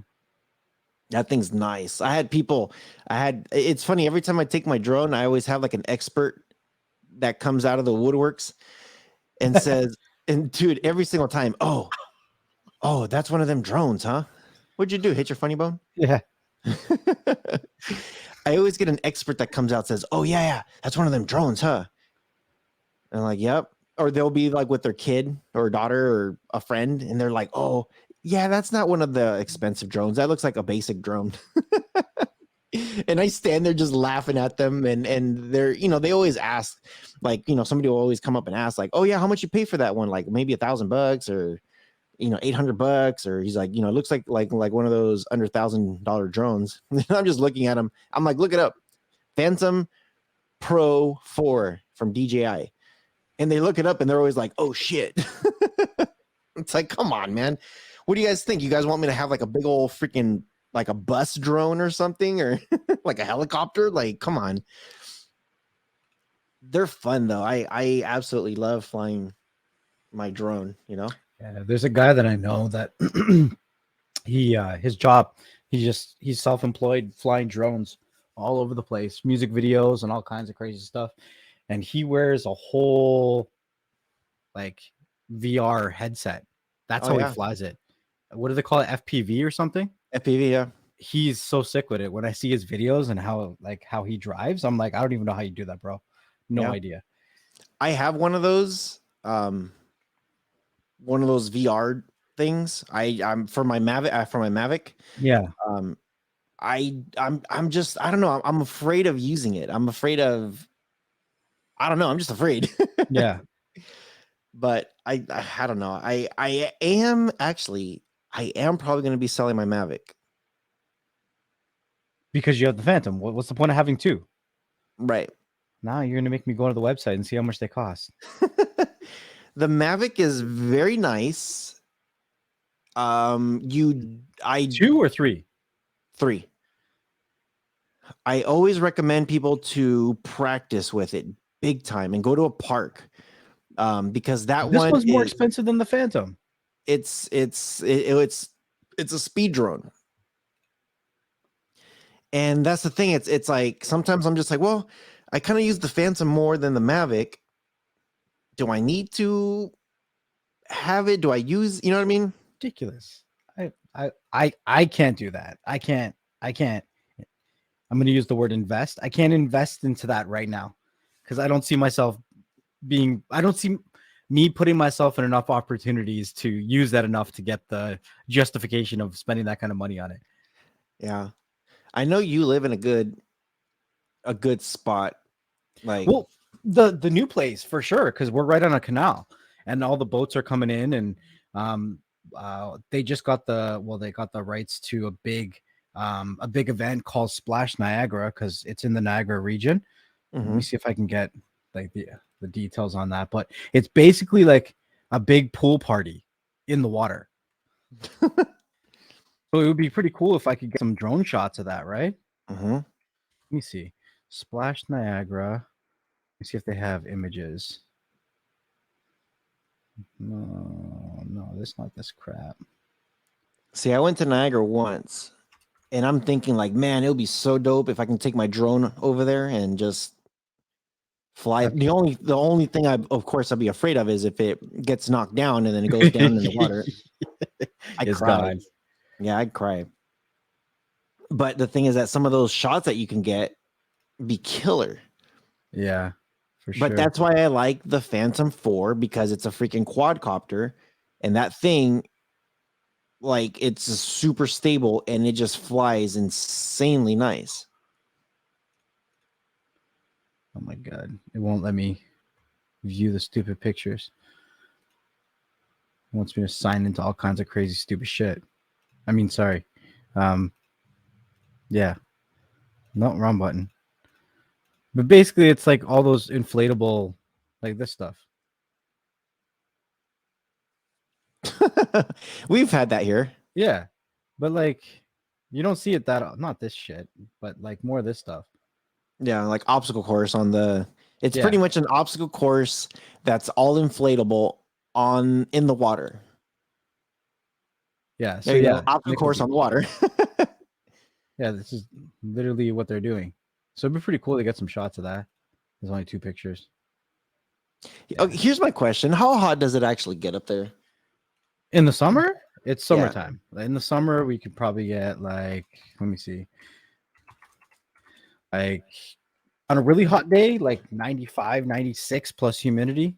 That thing's nice. It's funny, every time I take my drone, I always have like an expert that comes out of the woodworks and says, and dude, every single time, oh, that's one of them drones, huh? What'd you do? Hit your funny bone? Yeah. I always get an expert that comes out, says, oh yeah, that's one of them drones, huh? And I'm like, yep. Or they'll be like with their kid or daughter or a friend, and they're like, oh, yeah, that's not one of the expensive drones. That looks like a basic drone. And I stand there just laughing at them, and they're, they always ask, like, somebody will always come up and ask, like, oh yeah, how much you pay for that one? Like maybe $1,000 or $800, or he's like, it looks like one of those under $1,000 drones. I'm just looking at him. I'm like, look it up, Phantom Pro 4 from DJI, and they look it up and they're always like, oh shit. It's like, come on, man. What do you guys think? You guys want me to have like a big old freaking like a bus drone or something, or like a helicopter? Like, come on. They're fun though. I absolutely love flying my drone, Yeah, there's a guy that I know that his job, he's self-employed flying drones all over the place, music videos and all kinds of crazy stuff. And he wears a whole like VR headset. That's Oh how he yeah. flies it. What do they call it? FPV or something? FPV, yeah. He's so sick with it. When I see his videos and how he drives, I'm like, I don't even know how you do that, bro. No Yeah. idea. I have one of those VR things. I'm for my Mavic. Yeah. I'm just, I don't know. I'm afraid of using it. I don't know. I'm just afraid. Yeah. But I don't know. I am actually, I am probably going to be selling my Mavic. Because you have the Phantom. What's the point of having two? Right. Now you're gonna make me go to the website and see how much they cost. The Mavic is very nice. Two or three? 3. I always recommend people to practice with it big time and go to a park, because that This one one's more is expensive than the Phantom. it's a speed drone. And that's the thing. It's like sometimes I'm just like, well, I kind of use the Phantom more than the Mavic. Do I need to have it? Do I use, you know what I mean? Ridiculous. I can't do that. I can't. I'm gonna use the word invest. I can't invest into that right now because I don't see myself I don't see me putting myself in enough opportunities to use that enough to get the justification of spending that kind of money on it. Yeah. I know you live in a good spot. Like, Well, the new place for sure, because we're right on a canal and all the boats are coming in, and they just got they got the rights to a big event called Splash Niagara because it's in the Niagara region. Let me see if I can get like the details on that, but it's basically like a big pool party in the water. So it would be pretty cool if I could get some drone shots of that, right? Let me see. Splash Niagara. Let me see if they have images. No, that's not this crap. see, I went to Niagara once. And I'm thinking like, man, it would be so dope if I can take my drone over there and just fly. That's- The only thing of course I'd be afraid of is if it gets knocked down and then it goes down in the water. I It's cry. gone. Yeah, I'd cry. But the thing is that some of those shots that you can get be killer. Yeah, for But sure. that's why I like the Phantom 4 because it's a freaking quadcopter and that thing like it's super stable and it just flies insanely nice. Oh my god, it won't let me view the stupid pictures. It wants me to sign into all kinds of crazy stupid shit. I mean, sorry. Yeah, no, wrong button. But basically, it's like all those inflatable, like this stuff. We've had that here. Yeah, but like you don't see it that not this shit, but like more of this stuff. Yeah, like obstacle course on the it's Yeah, pretty much an obstacle course that's all inflatable on in the water. yeah. So There you yeah, go. Obstacle I can course do on the this. water. Yeah, this is literally what they're doing. So it'd be pretty cool to get some shots of that. There's only 2 pictures. Yeah. Okay, here's my question. How hot does it actually get up there? In the summer, it's Yeah. summertime. In the summer, we could probably get like, let me see, like on a really hot day, like 95, 96 plus humidity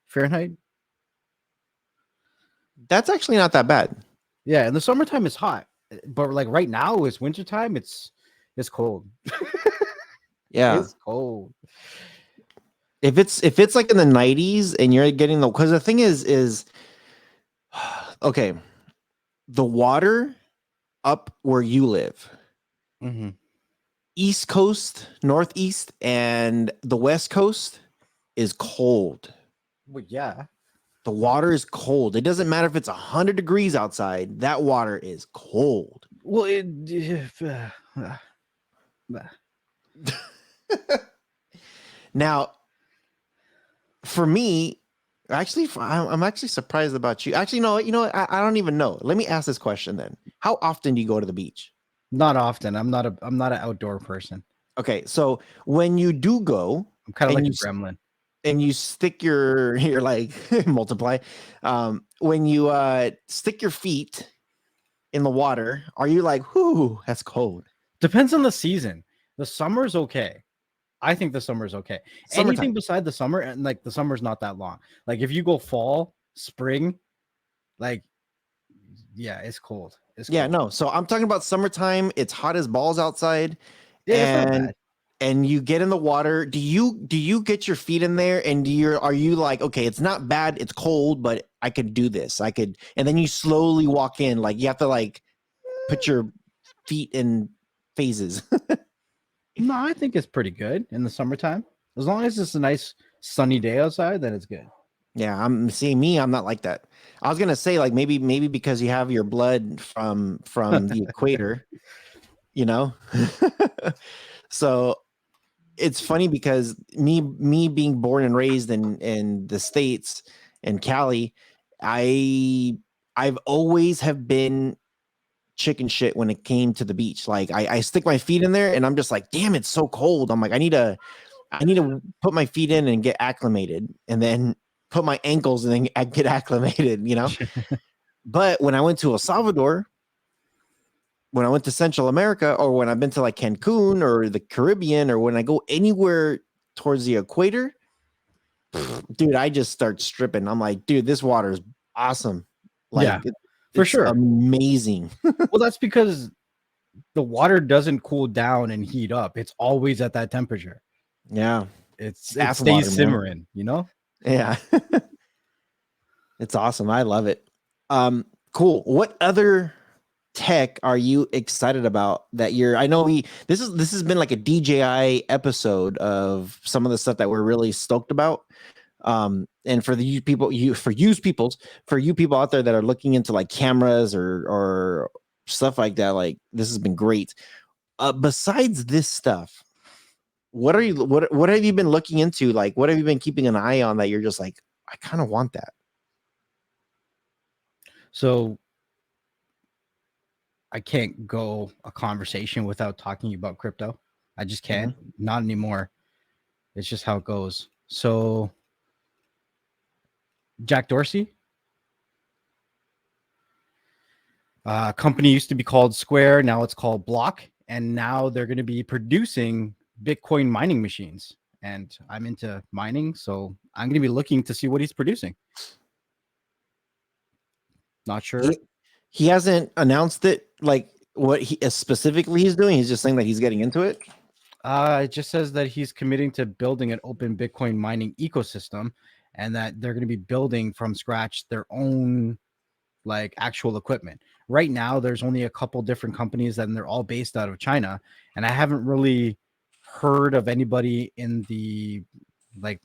Fahrenheit. That's actually not that bad. Yeah, in the summertime it's hot, but like right now it's wintertime. It's cold. Yeah. It's cold. If it's like in the 90s and you're getting the because the thing is okay, the water up where you live, Mm-hmm. East Coast, Northeast, and the West Coast is cold. Well, yeah. The water is cold. It doesn't matter if it's 100 degrees outside. That water is cold. Well, Now, for me, actually, I'm actually surprised about you. Actually, no, you know what? I don't even know. Let me ask this question then. How often do you go to the beach? not often. I'm not an outdoor person. Okay, so when you do go I'm kind of and like you a gremlin. and you stick your like multiply, when you stick your feet in the water, are you like, whoo, that's cold? Depends on the season. The summer's okay. I think the summer's okay. Summertime. Anything beside the summer, and like the summer's not that long. Like if you go fall, spring, like yeah, it's cold. It's Yeah, cold. no. So I'm talking about summertime. It's hot as balls outside, Yeah, it's not and bad. you get in the water. Do you get your feet in there and are you like, okay, it's not bad, it's cold, but I could do this. I could, and then you slowly walk in, like you have to like put your feet in phases. No, I think it's pretty good in the summertime. As long as it's a nice sunny day outside, then it's good. Yeah, I'm seeing me. I'm not like that. I was gonna say like maybe because you have your blood from the equator, you know. So it's funny because me being born and raised in the States in Cali, I I've always have been chicken shit when it came to the beach. Like I stick my feet in there and I'm just like, damn, it's so cold. I'm like, I need to put my feet in and get acclimated and then put my ankles and then get acclimated, you know? But when I went to El Salvador, when I went to Central America, or when I've been to like Cancun or the Caribbean, or when I go anywhere towards the equator, dude, I just start stripping. I'm like, dude, this water is awesome. Yeah, Like for it's sure. amazing. Well, that's because the water doesn't cool down and heat up. It's always at that temperature. Yeah. It Ass stays water, man. simmering, you know? Yeah. It's awesome. I love it. Cool. What other tech are you excited about that you're I know this has been like a DJI episode of some of the stuff that we're really stoked about. And for the you people out there that are looking into like cameras or stuff like that, like this has been great. Besides this stuff, what have you been looking into? Like what have you been keeping an eye on that you're just like, I kind of want that? So I can't go a conversation without talking about crypto. I just can't. Not anymore. It's just how it goes. So Jack Dorsey, company used to be called Square, now it's called Block, and now they're going to be producing Bitcoin mining machines. And I'm into mining, so I'm going to be looking to see what he's producing. Not sure. He hasn't announced it, like what he specifically he's doing. He's just saying that he's getting into it. It just says that he's committing to building an open Bitcoin mining ecosystem, and that they're going to be building from scratch their own like actual equipment. Right now, there's only a couple different companies, and they're all based out of China. And I haven't really heard of anybody in the like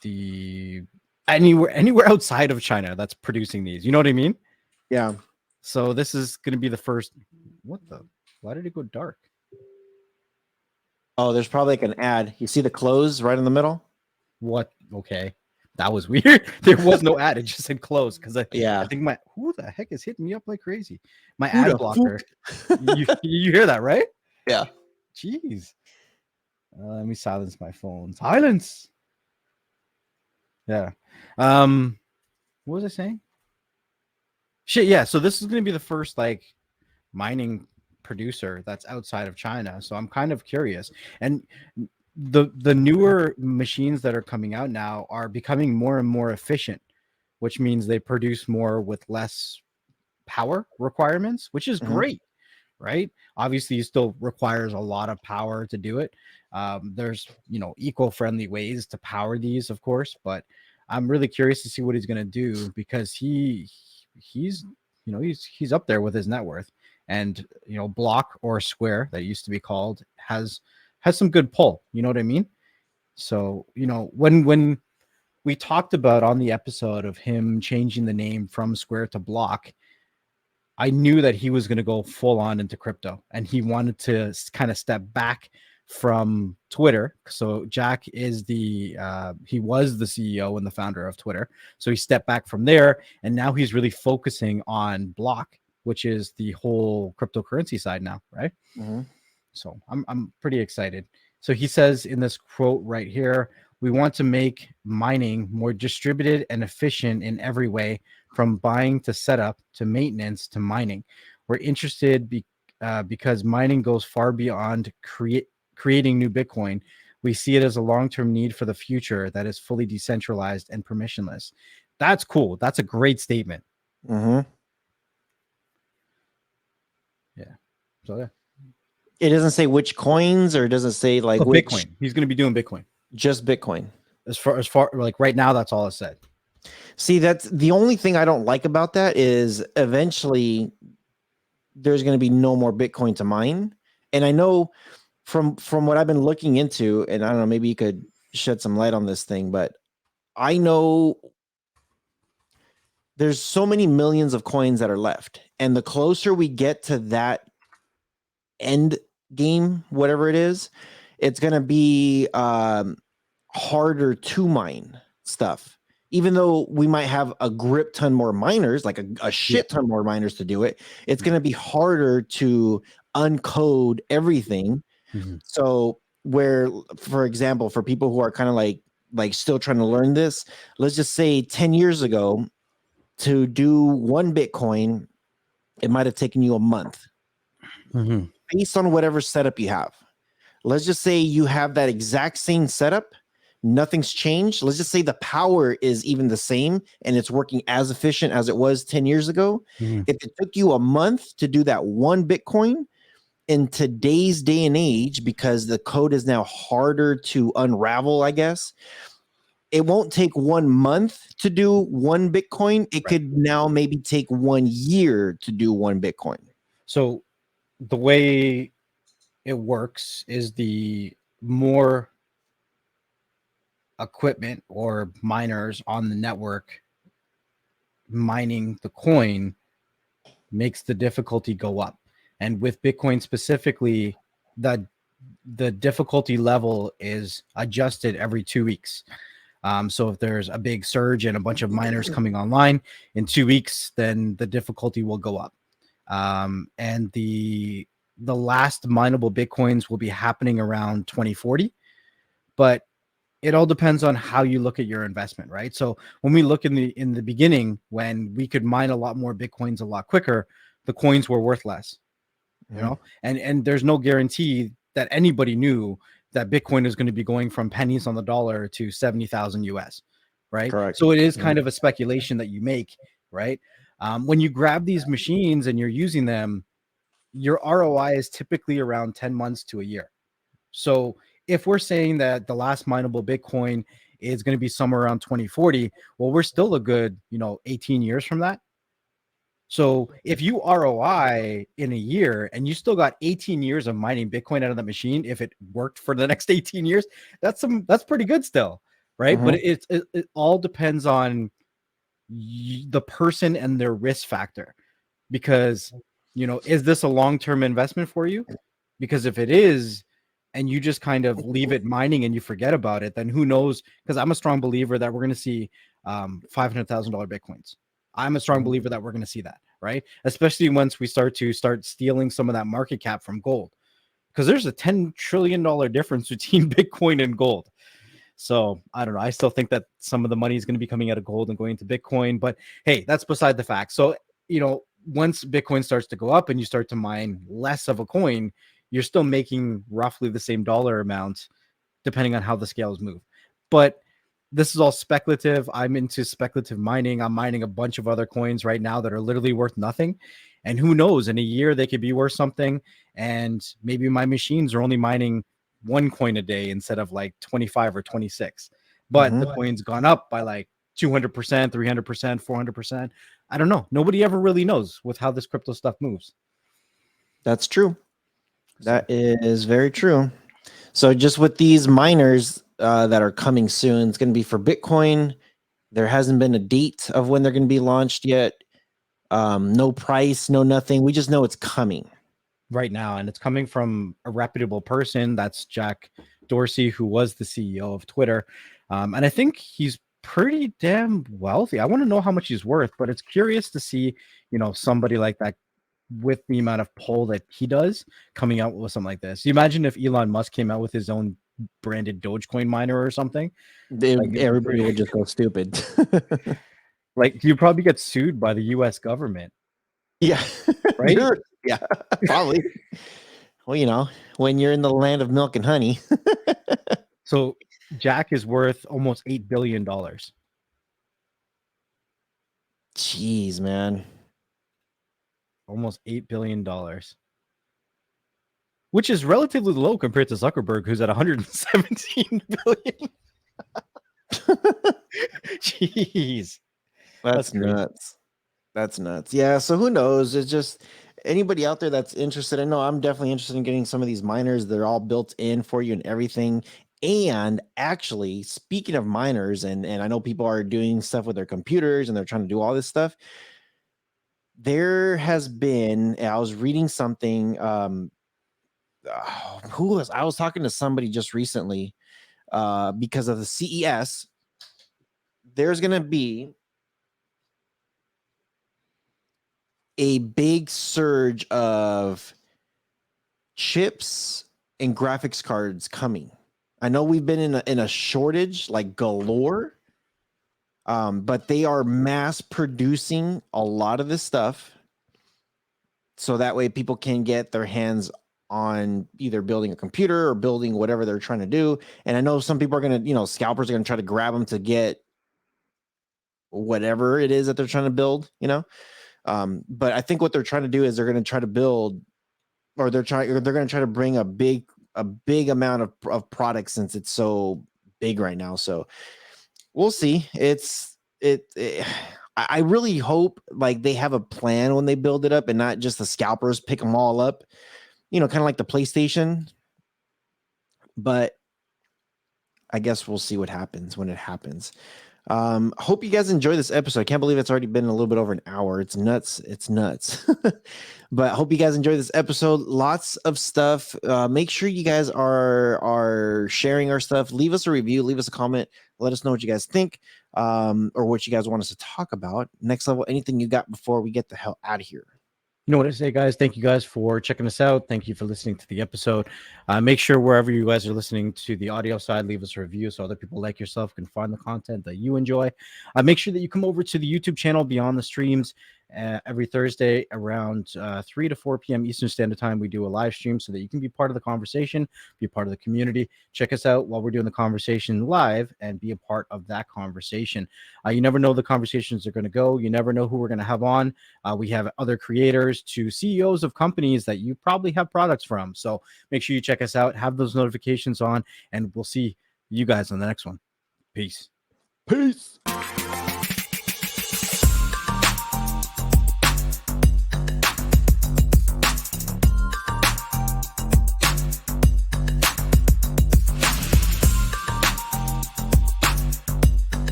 the anywhere outside of China that's producing these. You know what I mean? Yeah. So this is going to be the first. What the? Why did it go dark? Oh, there's probably like an ad. You see the close right in the middle? What? Okay. That was weird. There was no ad. It just said close because I think my who the heck is hitting me up like crazy? My Who ad the blocker. You hear that, right? Yeah. Jeez. Let me silence my phone. Silence. Yeah. What was I saying? Shit. Yeah. So this is going to be the first like mining producer that's outside of China. So I'm kind of curious. And the newer machines that are coming out now are becoming more and more efficient, which means they produce more with less power requirements, which is great, right? Obviously, it still requires a lot of power to do it. There's eco-friendly ways to power these, of course, but I'm really curious to see what he's going to do because he's up there with his net worth, and Block or Square that used to be called has some good pull. You know what I mean? So when we talked about on the episode of him changing the name from Square to Block, I knew that he was going to go full on into crypto, and he wanted to kind of step back from Twitter. So Jack is he was the CEO and the founder of Twitter. So he stepped back from there, and now he's really focusing on Block, which is the whole cryptocurrency side now, right? So I'm pretty excited. So he says in this quote right here, we want to make mining more distributed and efficient in every way, from buying to setup to maintenance to mining. We're interested because mining goes far beyond creating new Bitcoin. We see it as a long-term need for the future that is fully decentralized and permissionless. That's cool. That's a great statement. Yeah. So yeah. It doesn't say which coins, or doesn't say like which Bitcoin. He's going to be doing Bitcoin. Just Bitcoin. As far like right now, that's all it said. See, that's the only thing I don't like about that is eventually there's going to be no more Bitcoin to mine. And I know from what I've been looking into, and I don't know, maybe you could shed some light on this thing, but I know there's so many millions of coins that are left. And the closer we get to that end game, whatever it is, it's going to be harder to mine stuff. Even though we might have a grip ton more miners, like a shit ton more miners to do it, it's going to be harder to uncode everything. So where, for example, for people who are kind of like still trying to learn this, let's just say 10 years ago, to do one Bitcoin, it might have taken you a month. Based on whatever setup you have. Let's just say you have that exact same setup. Nothing's changed. Let's just say the power is even the same and it's working as efficient as it was 10 years ago. If it took you a month to do that one Bitcoin, in today's day and age, because the code is now harder to unravel, I guess, it won't take 1 month to do one Bitcoin. It could now maybe take 1 year to do one Bitcoin. So the way it works is the more equipment or miners on the network mining the coin makes the difficulty go up. And with Bitcoin specifically, the difficulty level is adjusted every 2 weeks. So if there's a big surge and a bunch of miners coming online in 2 weeks, then the difficulty will go up. And the last mineable Bitcoins will be happening around 2040. But it all depends on how you look at your investment, right? So when we look in the beginning, when we could mine a lot more Bitcoins a lot quicker, the coins were worth less, you know, and there's no guarantee that anybody knew that Bitcoin is going to be going from pennies on the dollar to 70,000 US, right? Correct. So it is kind of a speculation that you make, right? When you grab these machines and you're using them, your ROI is typically around 10 months to a year. So if we're saying that the last mineable Bitcoin is going to be somewhere around 2040, well, we're still a good, 18 years from that. So if you ROI in a year and you still got 18 years of mining Bitcoin out of that machine, if it worked for the next 18 years, that's pretty good still, right? But it all depends on the person and their risk factor, because is this a long-term investment for you? Because if it is, and you just kind of leave it mining and you forget about it, then who knows? Because I'm a strong believer that we're going to see $500,000 Bitcoins. I'm a strong believer that we're going to see that, right? Especially once we start stealing some of that market cap from gold, because there's a $10 trillion difference between Bitcoin and gold. So I don't know. I still think that some of the money is going to be coming out of gold and going into Bitcoin, but hey, that's beside the fact. So, once Bitcoin starts to go up and you start to mine less of a coin, you're still making roughly the same dollar amount, depending on how the scales move. But this is all speculative. I'm into speculative mining. I'm mining a bunch of other coins right now that are literally worth nothing. And who knows, in a year, they could be worth something. And maybe my machines are only mining one coin a day instead of like 25 or 26. But the coin's gone up by like 200%, 300%, 400%. I don't know. Nobody ever really knows with how this crypto stuff moves. That's true. That is very true. So just with these miners that are coming soon, it's going to be for Bitcoin. There hasn't been a date of when they're going to be launched yet. No price, no nothing. We just know it's coming right now, and it's coming from a reputable person. That's Jack Dorsey, who was the CEO of Twitter, and I think he's pretty damn wealthy. I want to know how much he's worth, but it's curious to see, somebody like that with the amount of pull that he does coming out with something like this. You imagine if Elon Musk came out with his own branded Dogecoin miner or something. Everybody would just go stupid. Like, you probably get sued by the US government. Yeah. Right? Yeah, probably. Well, when you're in the land of milk and honey. So Jack is worth almost $8 billion. Jeez, man. Almost $8 billion. Which is relatively low compared to Zuckerberg, who's at 117 billion. Jeez. That's nuts. That's nuts. Yeah, so who knows? It's just anybody out there that's interested. I know I'm definitely interested in getting some of these miners. They're all built in for you and everything. And actually, speaking of miners, and I know people are doing stuff with their computers and they're trying to do all this stuff. There has been, I was reading something. I was talking to somebody just recently because of the CES. There's going to be a big surge of chips and graphics cards coming. I know we've been in a shortage like galore, but they are mass producing a lot of this stuff, so that way people can get their hands on either building a computer or building whatever they're trying to do. And I know some people are gonna, scalpers are gonna try to grab them to get whatever it is that they're trying to build. But I think what they're trying to do is they're going to try to build, or they're going to try to bring a big amount of products, since it's so big right now. So we'll see. I really hope like they have a plan when they build it up and not just the scalpers pick them all up, kind of like the PlayStation. But I guess we'll see what happens when it happens. Hope you guys enjoy this episode. I can't believe it's already been a little bit over an hour. It's nuts. But I hope you guys enjoy this episode. Lots of stuff. Make sure you guys are sharing our stuff. Leave us a review, leave us a comment, let us know what you guys think, or what you guys want us to talk about. Next level, anything you got before we get the hell out of here. You know what I say, guys? Thank you guys for checking us out. Thank you for listening to the episode. Make sure wherever you guys are listening to the audio side, leave us a review so other people like yourself can find the content that you enjoy. Make sure that you come over to the YouTube channel Beyond the Streams every Thursday around 3 to 4 p.m. Eastern Standard Time. We do a live stream so that you can be part of the conversation, be a part of the community. Check us out while we're doing the conversation live and be a part of that conversation. You never know the conversations are going to go. You never know who we're going to have on. We have other creators to CEOs of companies that you probably have products from. So make sure you check us out, have those notifications on, and we'll see you guys on the next one. Peace. Peace.